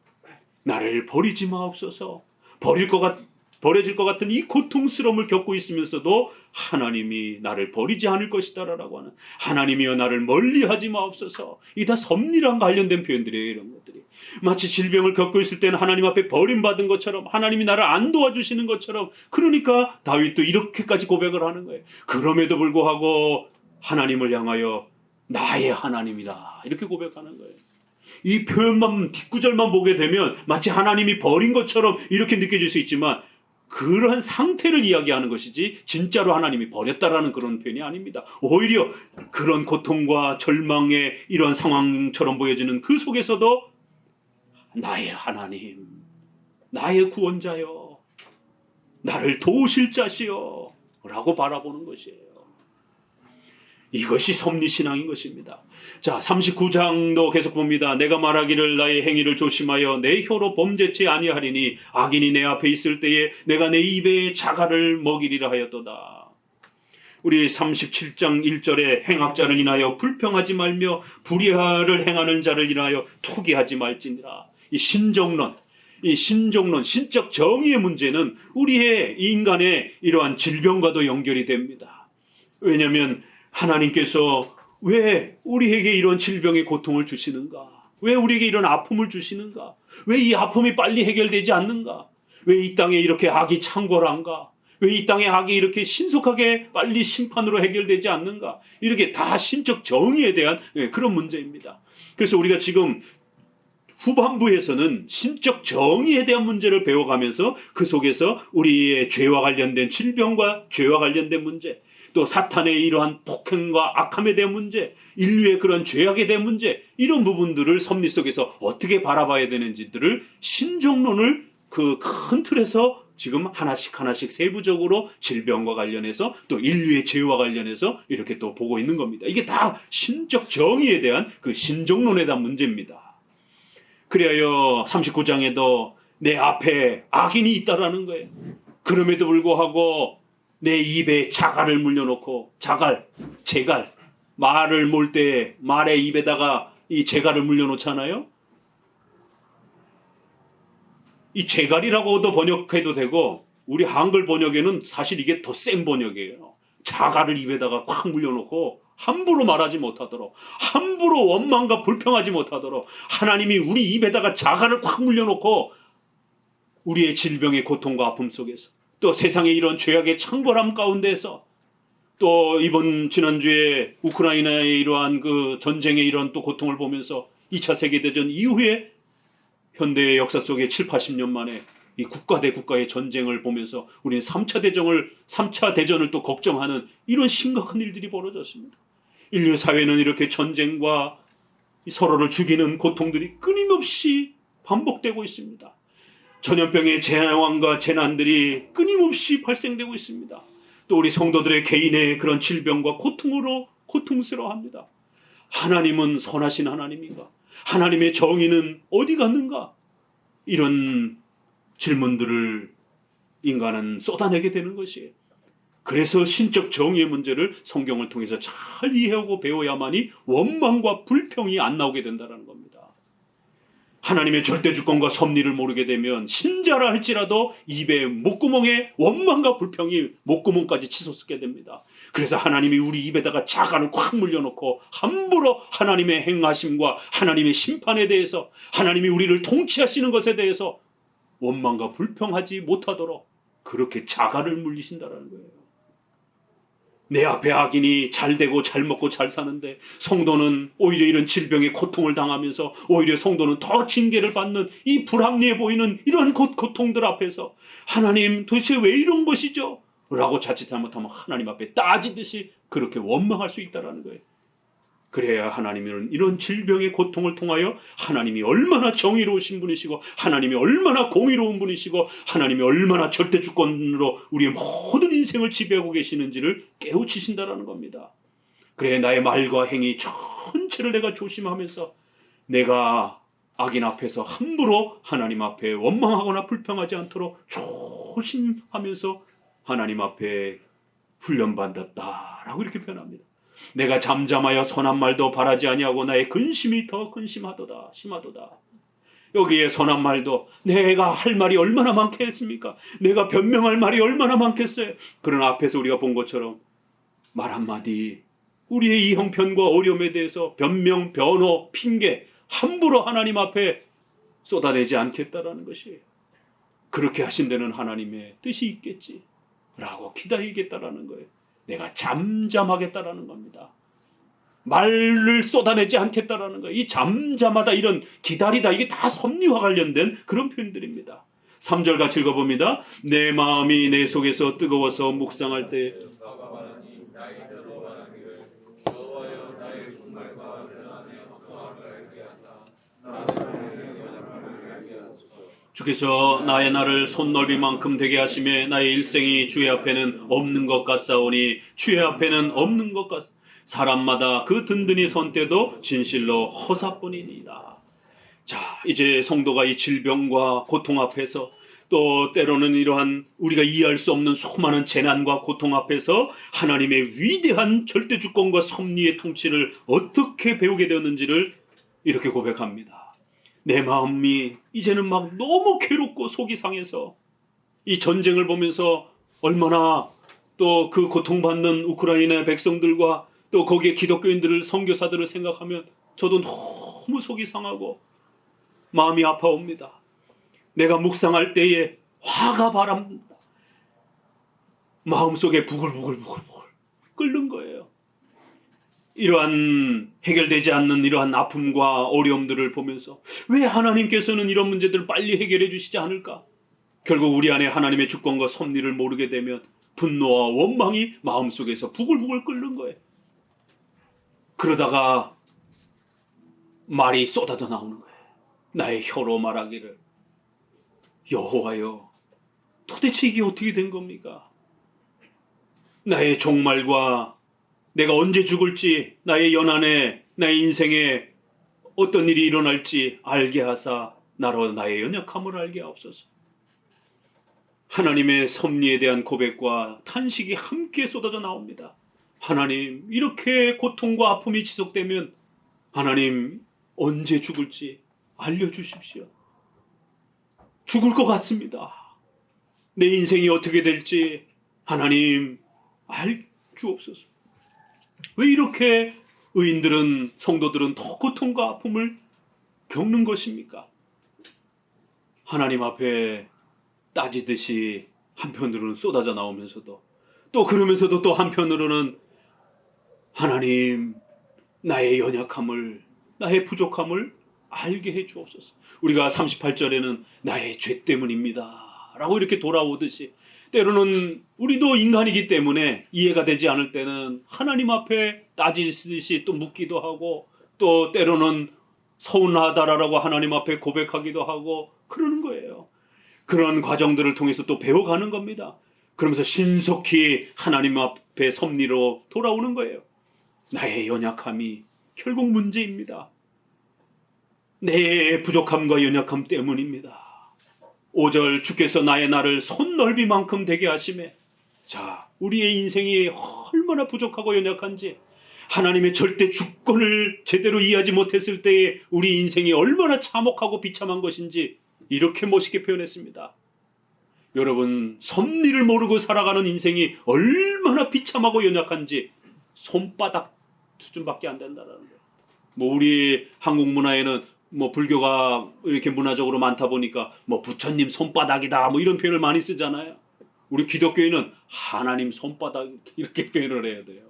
나를 버리지 마옵소서. 버려질 것 같은 이 고통스러움을 겪고 있으면서도 하나님이 나를 버리지 않을 것이다라고 하는 하나님이여 나를 멀리하지 마옵소서. 이 다 섭리랑 관련된 표현들이에요. 이런 것들이 마치 질병을 겪고 있을 때는 하나님 앞에 버림받은 것처럼 하나님이 나를 안 도와주시는 것처럼 그러니까 다윗도 이렇게까지 고백을 하는 거예요. 그럼에도 불구하고 하나님을 향하여 나의 하나님이다 이렇게 고백하는 거예요. 이 표현만 뒷구절만 보게 되면 마치 하나님이 버린 것처럼 이렇게 느껴질 수 있지만 그러한 상태를 이야기하는 것이지 진짜로 하나님이 버렸다라는 그런 표현이 아닙니다. 오히려 그런 고통과 절망의 이런 상황처럼 보여지는 그 속에서도 나의 하나님, 나의 구원자여, 나를 도우실 자시여 라고 바라보는 것이에요. 이것이 섭리신앙인 것입니다. 자, 39장도 계속 봅니다. 내가 말하기를 나의 행위를 조심하여 내 혀로 범죄치 아니하리니 악인이 내 앞에 있을 때에 내가 내 입에 자갈을 먹이리라 하였도다. 우리 37장 1절에 행악자를 인하여 불평하지 말며 불의를 행하는 자를 인하여 투기하지 말지니라. 이 신적 정의의 문제는 우리의 인간의 이러한 질병과도 연결이 됩니다. 왜냐하면 하나님께서 왜 우리에게 이런 질병의 고통을 주시는가? 왜 우리에게 이런 아픔을 주시는가? 왜 이 아픔이 빨리 해결되지 않는가? 왜 이 땅에 이렇게 악이 창궐한가? 왜 이 땅에 악이 이렇게 신속하게 빨리 심판으로 해결되지 않는가? 이렇게 다 신적 정의에 대한 그런 문제입니다. 그래서 우리가 지금 후반부에서는 신적 정의에 대한 문제를 배워가면서 그 속에서 우리의 죄와 관련된 질병과 죄와 관련된 문제, 또 사탄의 이러한 폭행과 악함에 대한 문제, 인류의 그런 죄악에 대한 문제, 이런 부분들을 섭리 속에서 어떻게 바라봐야 되는지들을 신정론을 그 큰 틀에서 지금 하나씩 세부적으로 질병과 관련해서 또 인류의 죄와 관련해서 이렇게 또 보고 있는 겁니다. 이게 다 신적 정의에 대한 그 신정론에 대한 문제입니다. 그래야 39장에도 내 앞에 악인이 있다라는 거예요. 그럼에도 불구하고 내 입에 자갈을 물려놓고 제갈 말을 몰 때 말의 입에다가 이 재갈을 물려놓잖아요. 이 재갈이라고도 번역해도 되고 우리 한글 번역에는 사실 이게 더 센 번역이에요. 자갈을 입에다가 콱 물려놓고 함부로 말하지 못하도록, 함부로 원망과 불평하지 못하도록 하나님이 우리 입에다가 자갈을 콱 물려놓고 우리의 질병의 고통과 아픔 속에서, 또 세상의 이런 죄악의 창궐함 가운데서, 또 이번 지난주에 우크라이나의 이러한 그 전쟁의 이런 또 고통을 보면서 2차 세계대전 이후에 현대의 역사 속에 7, 80년 만에 이 국가 대 국가의 전쟁을 보면서 우리는 3차 대전을 또 걱정하는 이런 심각한 일들이 벌어졌습니다. 인류 사회는 이렇게 전쟁과 서로를 죽이는 고통들이 끊임없이 반복되고 있습니다. 전염병의 재앙과 재난들이 끊임없이 발생되고 있습니다. 또 우리 성도들의 개인의 그런 질병과 고통으로 고통스러워합니다. 하나님은 선하신 하나님인가? 하나님의 정의는 어디 갔는가? 이런 질문들을 인간은 쏟아내게 되는 것이에요. 그래서 신적 정의의 문제를 성경을 통해서 잘 이해하고 배워야만이 원망과 불평이 안 나오게 된다는 겁니다. 하나님의 절대주권과 섭리를 모르게 되면 신자라 할지라도 입에 목구멍에 원망과 불평이 목구멍까지 치솟게 됩니다. 그래서 하나님이 우리 입에다가 자갈을 콱 물려놓고 함부로 하나님의 행하심과 하나님의 심판에 대해서, 하나님이 우리를 통치하시는 것에 대해서 원망과 불평하지 못하도록 그렇게 자갈을 물리신다는 거예요. 내 앞에 악인이 잘 되고 잘 먹고 잘 사는데 성도는 오히려 이런 질병의 고통을 당하면서 오히려 성도는 더 징계를 받는 이 불합리해 보이는 이런 고통들 앞에서 하나님 도대체 왜 이런 것이죠? 라고 자칫 잘못하면 하나님 앞에 따지듯이 그렇게 원망할 수 있다는 거예요. 그래야 하나님은 이런 질병의 고통을 통하여 하나님이 얼마나 정의로우신 분이시고 하나님이 얼마나 공의로운 분이시고 하나님이 얼마나 절대주권으로 우리의 모든 인생을 지배하고 계시는지를 깨우치신다라는 겁니다. 그래 나의 말과 행위 전체를 내가 조심하면서 내가 악인 앞에서 함부로 하나님 앞에 원망하거나 불평하지 않도록 조심하면서 하나님 앞에 훈련받았다라고 이렇게 표현합니다. 내가 잠잠하여 선한 말도 바라지 아니하고 나의 근심이 더 근심하도다 심하도다. 여기에 선한 말도 내가 할 말이 얼마나 많겠습니까? 내가 변명할 말이 얼마나 많겠어요? 그러나 앞에서 우리가 본 것처럼 말 한마디, 우리의 이 형편과 어려움에 대해서 변명, 변호, 핑계 함부로 하나님 앞에 쏟아내지 않겠다라는 것이에요. 그렇게 하신 데는 하나님의 뜻이 있겠지 라고 기다리겠다라는 거예요. 내가 잠잠하겠다라는 겁니다. 말을 쏟아내지 않겠다라는 거예요. 이 잠잠하다, 이런 기다리다, 이게 다 섭리와 관련된 그런 표현들입니다. 3절 같이 읽어봅니다. 내 마음이 내 속에서 뜨거워서 묵상할 때 주께서 나의 날을 손넓이만큼 되게 하시매 나의 일생이 주의 앞에는 없는 것 같사오니 주의 앞에는 없는 것 같. 사람마다 그 든든히 선 때도 진실로 허사뿐이니이다. 자, 이제 성도가 이 질병과 고통 앞에서, 또 때로는 이러한 우리가 이해할 수 없는 수많은 재난과 고통 앞에서 하나님의 위대한 절대주권과 섭리의 통치를 어떻게 배우게 되었는지를 이렇게 고백합니다. 내 마음이 이제는 막 너무 괴롭고 속이 상해서 이 전쟁을 보면서 얼마나 또 그 고통받는 우크라이나 백성들과 또 거기에 기독교인들을, 선교사들을 생각하면 저도 너무 속이 상하고 마음이 아파옵니다. 내가 묵상할 때에 화가 바랍니다. 마음속에 부글부글 끓는 거예요. 이러한 해결되지 않는 이러한 아픔과 어려움들을 보면서 왜 하나님께서는 이런 문제들을 빨리 해결해 주시지 않을까? 결국 우리 안에 하나님의 주권과 섭리를 모르게 되면 분노와 원망이 마음속에서 부글부글 끓는 거예요. 그러다가 말이 쏟아져 나오는 거예요. 나의 혀로 말하기를 여호와여, 도대체 이게 어떻게 된 겁니까? 나의 종말과 내가 언제 죽을지, 나의 연한에, 나의 인생에 어떤 일이 일어날지 알게 하사 나로 나의 연약함을 알게 하옵소서. 하나님의 섭리에 대한 고백과 탄식이 함께 쏟아져 나옵니다. 하나님, 이렇게 고통과 아픔이 지속되면 하나님, 언제 죽을지 알려주십시오. 죽을 것 같습니다. 내 인생이 어떻게 될지 하나님 알주옵소서. 왜 이렇게 의인들은, 성도들은 더 고통과 아픔을 겪는 것입니까? 하나님 앞에 따지듯이 한편으로는 쏟아져 나오면서도, 또 그러면서도 또 한편으로는 하나님, 나의 연약함을, 나의 부족함을 알게 해 주옵소서. 우리가 38절에는 나의 죄 때문입니다 라고 이렇게 돌아오듯이, 때로는 우리도 인간이기 때문에 이해가 되지 않을 때는 하나님 앞에 따지듯이 또 묻기도 하고, 또 때로는 서운하다라고 하나님 앞에 고백하기도 하고 그러는 거예요. 그런 과정들을 통해서 또 배워가는 겁니다. 그러면서 신속히 하나님 앞에 섭리로 돌아오는 거예요. 나의 연약함이 결국 문제입니다. 내 부족함과 연약함 때문입니다. 5절, 주께서 나의 날을 손넓이만큼 되게 하시매. 자, 우리의 인생이 얼마나 부족하고 연약한지, 하나님의 절대 주권을 제대로 이해하지 못했을 때에 우리 인생이 얼마나 참혹하고 비참한 것인지 이렇게 멋있게 표현했습니다. 여러분, 섭리를 모르고 살아가는 인생이 얼마나 비참하고 연약한지 손바닥 수준밖에 안 된다는 거예요. 우리 한국 문화에는 불교가 이렇게 문화적으로 많다 보니까 부처님 손바닥이다 이런 표현을 많이 쓰잖아요. 우리 기독교인은 하나님 손바닥 이렇게 표현을 해야 돼요.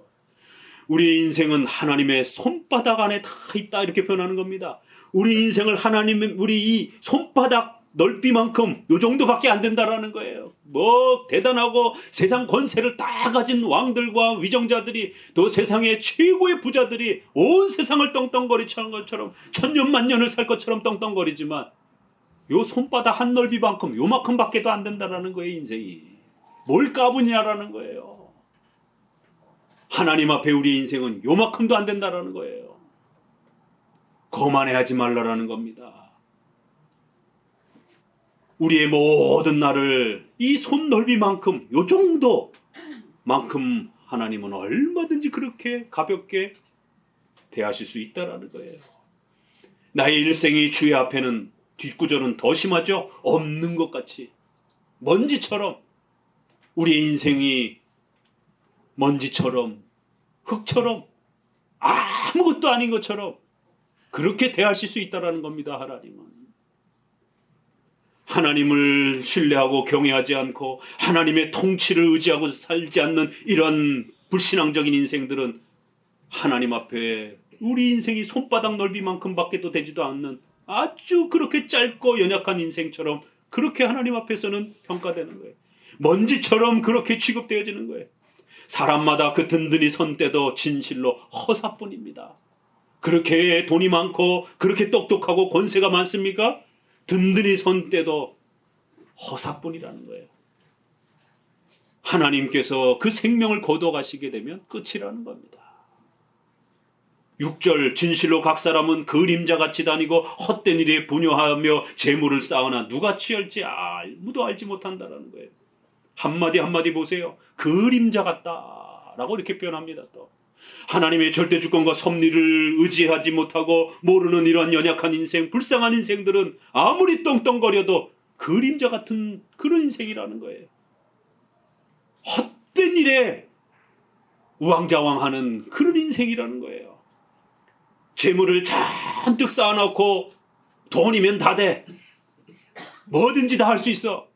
우리의 인생은 하나님의 손바닥 안에 다 있다 이렇게 표현하는 겁니다. 우리 인생을 하나님의, 우리 이 손바닥 넓이만큼 요 정도밖에 안 된다라는 거예요. 대단하고 세상 권세를 다 가진 왕들과 위정자들이, 또 세상의 최고의 부자들이 온 세상을 떵떵거리는 것처럼 천년만년을 살 것처럼 떵떵거리지만 요 손바닥 한 넓이만큼, 요만큼밖에도 안 된다라는 거예요. 인생이 뭘 까부냐라는 거예요. 하나님 앞에 우리의 인생은 요만큼도 안 된다라는 거예요. 거만해하지 말라라는 겁니다. 우리의 모든 날을 이 손 넓이만큼, 요 정도만큼 하나님은 얼마든지 그렇게 가볍게 대하실 수 있다라는 거예요. 나의 일생이 주의 앞에는, 뒷구절은 더 심하죠. 없는 것 같이, 먼지처럼, 우리의 인생이 먼지처럼, 흙처럼, 아무것도 아닌 것처럼 그렇게 대하실 수 있다라는 겁니다. 하나님을 신뢰하고 경외하지 않고 하나님의 통치를 의지하고 살지 않는 이런 불신앙적인 인생들은 하나님 앞에 우리 인생이 손바닥 넓이만큼 밖에도 되지도 않는 아주 그렇게 짧고 연약한 인생처럼 그렇게 하나님 앞에서는 평가되는 거예요. 먼지처럼 그렇게 취급되어지는 거예요. 사람마다 그 든든히 선 때도 진실로 허사뿐입니다. 그렇게 돈이 많고 그렇게 똑똑하고 권세가 많습니까? 든든히 선 때도 허사뿐이라는 거예요. 하나님께서 그 생명을 거둬가시게 되면 끝이라는 겁니다. 6절, 진실로 각 사람은 그림자같이 다니고 헛된 일에 분효하며 재물을 쌓으나 누가 취할지 아무도 알지 못한다라는 거예요. 한마디 한마디 보세요. 그림자 같다라고 이렇게 표현합니다. 또 하나님의 절대 주권과 섭리를 의지하지 못하고 모르는 이런 연약한 인생, 불쌍한 인생들은 아무리 떵떵거려도 그림자 같은 그런 인생이라는 거예요. 헛된 일에 우왕좌왕하는 그런 인생이라는 거예요. 재물을 잔뜩 쌓아놓고 돈이면 다 돼, 뭐든지 다 할 수 있어,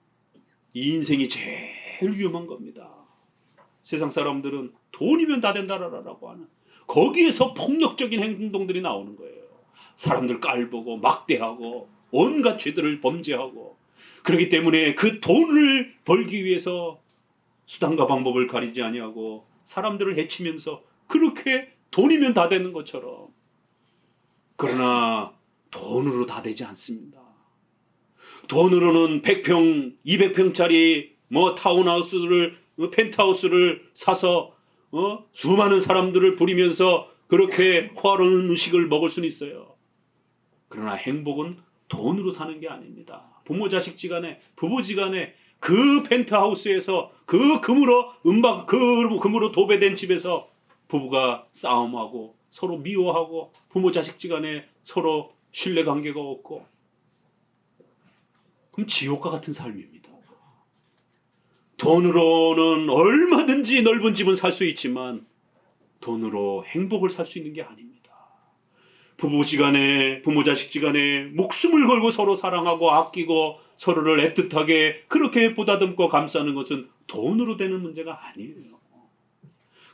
이 인생이 제일 위험한 겁니다. 세상 사람들은 돈이면 다 된다라고 하는, 거기에서 폭력적인 행동들이 나오는 거예요. 사람들 깔보고 막대하고 온갖 죄들을 범죄하고, 그렇기 때문에 그 돈을 벌기 위해서 수단과 방법을 가리지 아니하고 사람들을 해치면서 그렇게 돈이면 다 되는 것처럼, 그러나 돈으로 다 되지 않습니다. 돈으로는 100평, 200평짜리 타운하우스를, 펜트하우스를 사서 수많은 사람들을 부리면서 그렇게 호화로운 음식을 먹을 수는 있어요. 그러나 행복은 돈으로 사는 게 아닙니다. 부모 자식지간에, 부부지간에 그 펜트하우스에서 그 금으로 도배된 집에서 부부가 싸움하고 서로 미워하고 부모 자식지간에 서로 신뢰관계가 없고, 그럼 지옥과 같은 삶입니다. 돈으로는 얼마든지 넓은 집은 살 수 있지만 돈으로 행복을 살 수 있는 게 아닙니다. 부부지간에, 부모자식지간에 목숨을 걸고 서로 사랑하고 아끼고 서로를 애틋하게 그렇게 보다듬고 감싸는 것은 돈으로 되는 문제가 아니에요.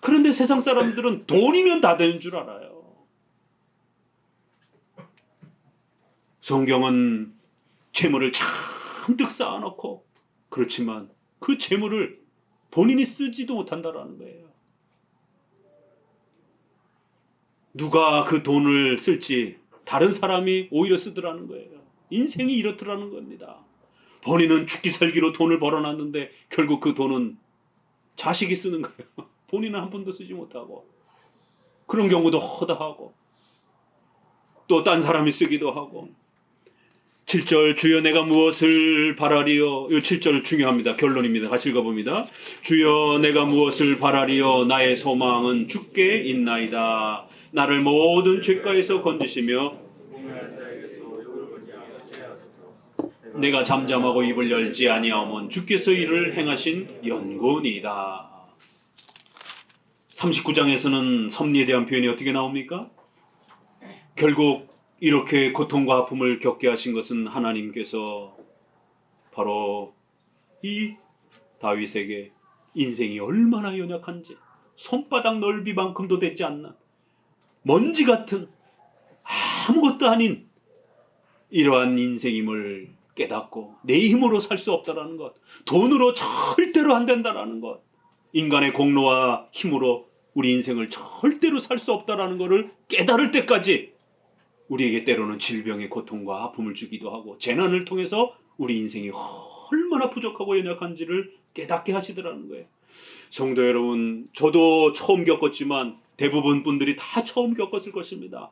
그런데 세상 사람들은 돈이면 다 되는 줄 알아요. 성경은 재물을 잔뜩 쌓아놓고, 그렇지만 그 재물을 본인이 쓰지도 못한다라는 거예요. 누가 그 돈을 쓸지 다른 사람이 오히려 쓰더라는 거예요. 인생이 이렇더라는 겁니다. 본인은 죽기 살기로 돈을 벌어놨는데 결국 그 돈은 자식이 쓰는 거예요. 본인은 한 푼도 쓰지 못하고, 그런 경우도 허다하고, 또 딴 사람이 쓰기도 하고. 7절 주여 내가 무엇을 바라리요. 이 7절 중요합니다. 결론입니다. 같이 읽어봅니다. 주여 내가 무엇을 바라리요. 나의 소망은 주께 있나이다. 나를 모든 죄가에서 건지시며 내가 잠잠하고 입을 열지 아니하면 주께서 이를 행하신 연고니이다. 39장에서는 섭리에 대한 표현이 어떻게 나옵니까? 결국 이렇게 고통과 아픔을 겪게 하신 것은 하나님께서 바로 이 다윗에게 인생이 얼마나 연약한지, 손바닥 넓이만큼도 되지 않는 먼지 같은 아무것도 아닌 이러한 인생임을 깨닫고 내 힘으로 살 수 없다라는 것, 돈으로 절대로 안 된다라는 것, 인간의 공로와 힘으로 우리 인생을 절대로 살 수 없다라는 것을 깨달을 때까지 우리에게 때로는 질병의 고통과 아픔을 주기도 하고 재난을 통해서 우리 인생이 얼마나 부족하고 연약한지를 깨닫게 하시더라는 거예요. 성도 여러분, 저도 처음 겪었지만 대부분 분들이 다 처음 겪었을 것입니다.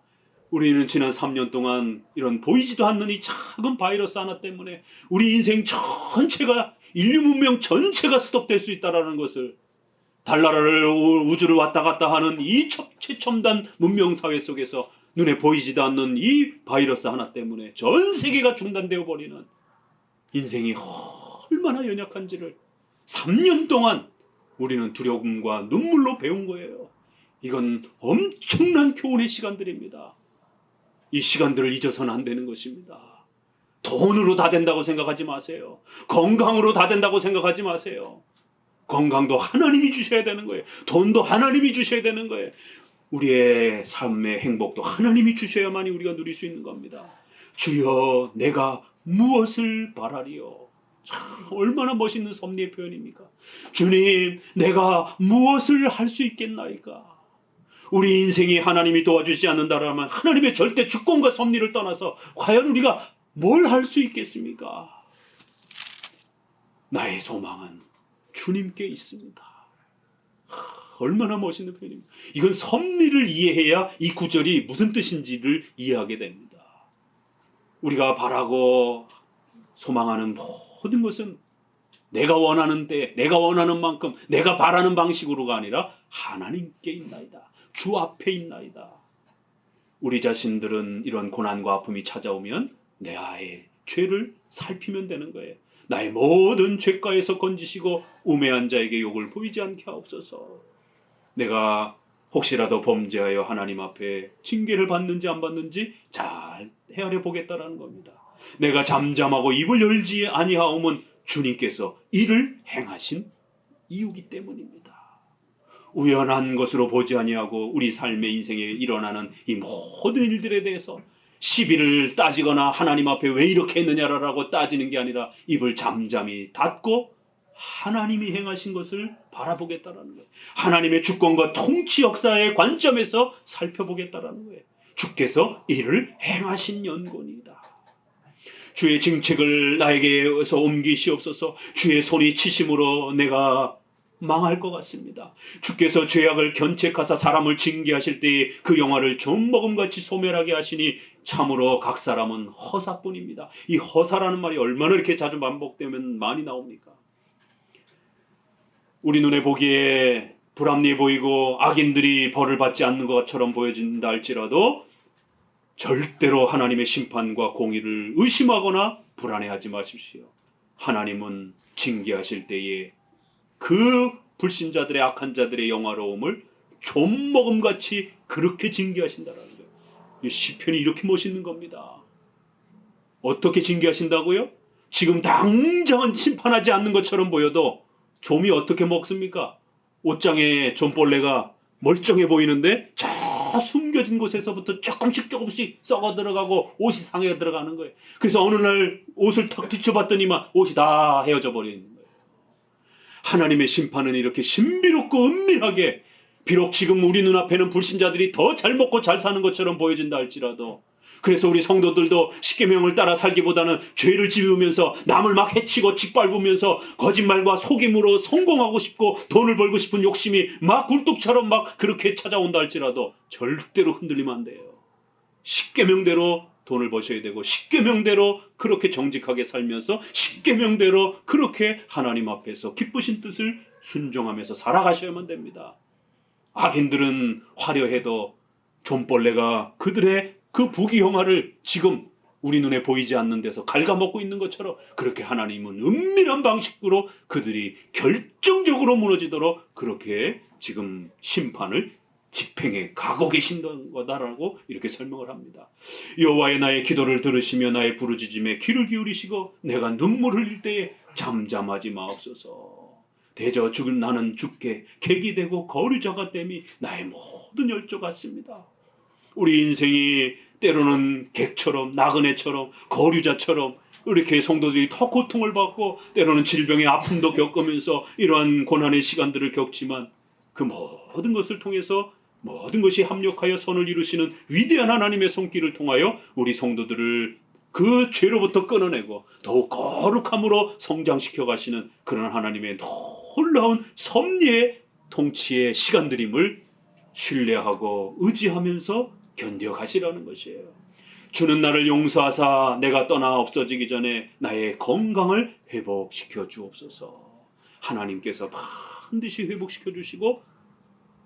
우리는 지난 3년 동안 이런 보이지도 않는 이 작은 바이러스 하나 때문에 우리 인생 전체가, 인류 문명 전체가 스톱될 수 있다는 것을, 달나라를 우주를 왔다 갔다 하는 이 최첨단 문명사회 속에서 눈에 보이지도 않는 이 바이러스 하나 때문에 전 세계가 중단되어 버리는 인생이 얼마나 연약한지를 3년 동안 우리는 두려움과 눈물로 배운 거예요. 이건 엄청난 교훈의 시간들입니다. 이 시간들을 잊어서는 안 되는 것입니다. 돈으로 다 된다고 생각하지 마세요. 건강으로 다 된다고 생각하지 마세요. 건강도 하나님이 주셔야 되는 거예요. 돈도 하나님이 주셔야 되는 거예요. 우리의 삶의 행복도 하나님이 주셔야만이 우리가 누릴 수 있는 겁니다. 주여 내가 무엇을 바라리요. 참 얼마나 멋있는 섭리의 표현입니까? 주님 내가 무엇을 할 수 있겠나이까. 우리 인생이 하나님이 도와주지 않는다라면 하나님의 절대 주권과 섭리를 떠나서 과연 우리가 뭘 할 수 있겠습니까? 나의 소망은 주님께 있습니다. 얼마나 멋있는 표현입니다. 이건 섭리를 이해해야 이 구절이 무슨 뜻인지를 이해하게 됩니다. 우리가 바라고 소망하는 모든 것은 내가 원하는 때, 내가 원하는 만큼, 내가 바라는 방식으로가 아니라 하나님께 있나이다. 주 앞에 있나이다. 우리 자신들은 이런 고난과 아픔이 찾아오면 내 아의 죄를 살피면 되는 거예요. 나의 모든 죄가에서 건지시고 우매한 자에게 욕을 보이지 않게 하옵소서. 내가 혹시라도 범죄하여 하나님 앞에 징계를 받는지 안 받는지 잘 헤아려 보겠다라는 겁니다. 내가 잠잠하고 입을 열지 아니하오면 주님께서 이를 행하신 이유기 때문입니다. 우연한 것으로 보지 아니하고 우리 삶의 인생에 일어나는 이 모든 일들에 대해서 시비를 따지거나 하나님 앞에 왜 이렇게 했느냐라고 따지는 게 아니라 입을 잠잠히 닫고 하나님이 행하신 것을 바라보겠다라는 거예요. 하나님의 주권과 통치 역사의 관점에서 살펴보겠다라는 거예요. 주께서 이를 행하신 연고니이다. 주의 징책을 나에게서 옮기시옵소서. 주의 손이 치심으로 내가 망할 것 같습니다. 주께서 죄악을 견책하사 사람을 징계하실 때에 그 영화를 좀먹음같이 소멸하게 하시니 참으로 각 사람은 허사뿐입니다. 이 허사라는 말이 얼마나 이렇게 자주 반복되면 많이 나옵니까? 우리 눈에 보기에 불합리해 보이고 악인들이 벌을 받지 않는 것처럼 보여진다 할지라도 절대로 하나님의 심판과 공의를 의심하거나 불안해하지 마십시오. 하나님은 징계하실 때에 그 불신자들의 악한 자들의 영화로움을 좀먹음같이 그렇게 징계하신다라는 거예요. 이 시편이 이렇게 멋있는 겁니다. 어떻게 징계하신다고요? 지금 당장은 심판하지 않는 것처럼 보여도 좀이 어떻게 먹습니까? 옷장에 좀벌레가 멀쩡해 보이는데 저 숨겨진 곳에서부터 조금씩 썩어 들어가고 옷이 상해 들어가는 거예요. 그래서 어느 날 옷을 탁 뒤쳐봤더니만 옷이 다 헤어져 버리는 거예요. 하나님의 심판은 이렇게 신비롭고 은밀하게, 비록 지금 우리 눈앞에는 불신자들이 더 잘 먹고 잘 사는 것처럼 보여진다 할지라도, 그래서 우리 성도들도 십계명을 따라 살기보다는 죄를 지으면서 남을 막 해치고 짓밟으면서 거짓말과 속임으로 성공하고 싶고 돈을 벌고 싶은 욕심이 막 굴뚝처럼 막 그렇게 찾아온다 할지라도 절대로 흔들리면 안 돼요. 십계명대로 돈을 버셔야 되고, 십계명대로 그렇게 정직하게 살면서 십계명대로 그렇게 하나님 앞에서 기쁘신 뜻을 순종하면서 살아가셔야만 됩니다. 악인들은 화려해도 좀벌레가 그들의 그 부귀영화를 지금 우리 눈에 보이지 않는 데서 갉아먹고 있는 것처럼, 그렇게 하나님은 은밀한 방식으로 그들이 결정적으로 무너지도록 그렇게 지금 심판을 집행해 가고 계신다는 거다라고 이렇게 설명을 합니다. 여호와의 나의 기도를 들으시며 나의 부르짖음에 귀를 기울이시고 내가 눈물 흘릴 때에 잠잠하지 마옵소서. 대저 죽은 나는 죽게 객이 되고 거류자가 됨이 나의 모든 열조 같습니다. 우리 인생이 때로는 객처럼, 나그네처럼, 거류자처럼 이렇게 성도들이 더 고통을 받고 때로는 질병의 아픔도 겪으면서 이러한 고난의 시간들을 겪지만, 그 모든 것을 통해서 모든 것이 합력하여 선을 이루시는 위대한 하나님의 손길을 통하여 우리 성도들을 그 죄로부터 끊어내고 더욱 거룩함으로 성장시켜 가시는 그런 하나님의 놀라운 섭리의 통치의 시간들임을 신뢰하고 의지하면서 견뎌가시라는 것이에요. 주는 나를 용서하사 내가 떠나 없어지기 전에 나의 건강을 회복시켜 주옵소서. 하나님께서 반드시 회복시켜 주시고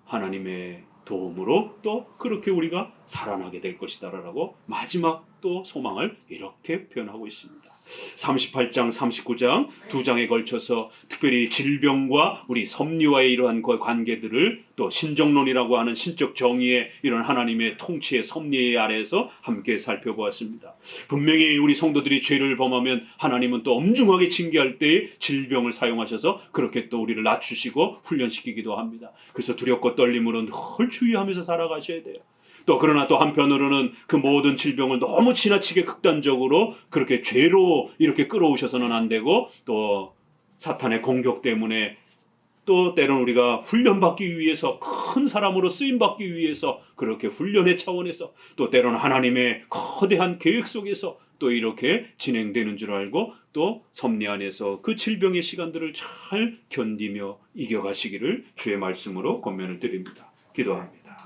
하나님의 도움으로 또 그렇게 우리가 살아나게 될 것이다라고 마지막 또 소망을 이렇게 표현하고 있습니다. 38장, 39장 두 장에 걸쳐서 특별히 질병과 우리 섭리와의 이러한 관계들을, 또 신정론이라고 하는 신적 정의의 이런 하나님의 통치의 섭리 아래에서 함께 살펴보았습니다. 분명히 우리 성도들이 죄를 범하면 하나님은 또 엄중하게 징계할 때에 질병을 사용하셔서 그렇게 또 우리를 낮추시고 훈련시키기도 합니다. 그래서 두렵고 떨림으로 늘 주의하면서 살아가셔야 돼요. 또 그러나 또 한편으로는 그 모든 질병을 너무 지나치게 극단적으로 그렇게 죄로 이렇게 끌어오셔서는 안 되고, 또 사탄의 공격 때문에 또 때로는 우리가 훈련받기 위해서, 큰 사람으로 쓰임받기 위해서 그렇게 훈련의 차원에서, 또 때로는 하나님의 거대한 계획 속에서 또 이렇게 진행되는 줄 알고 또 섭리 안에서 그 질병의 시간들을 잘 견디며 이겨가시기를 주의 말씀으로 권면을 드립니다. 기도합니다.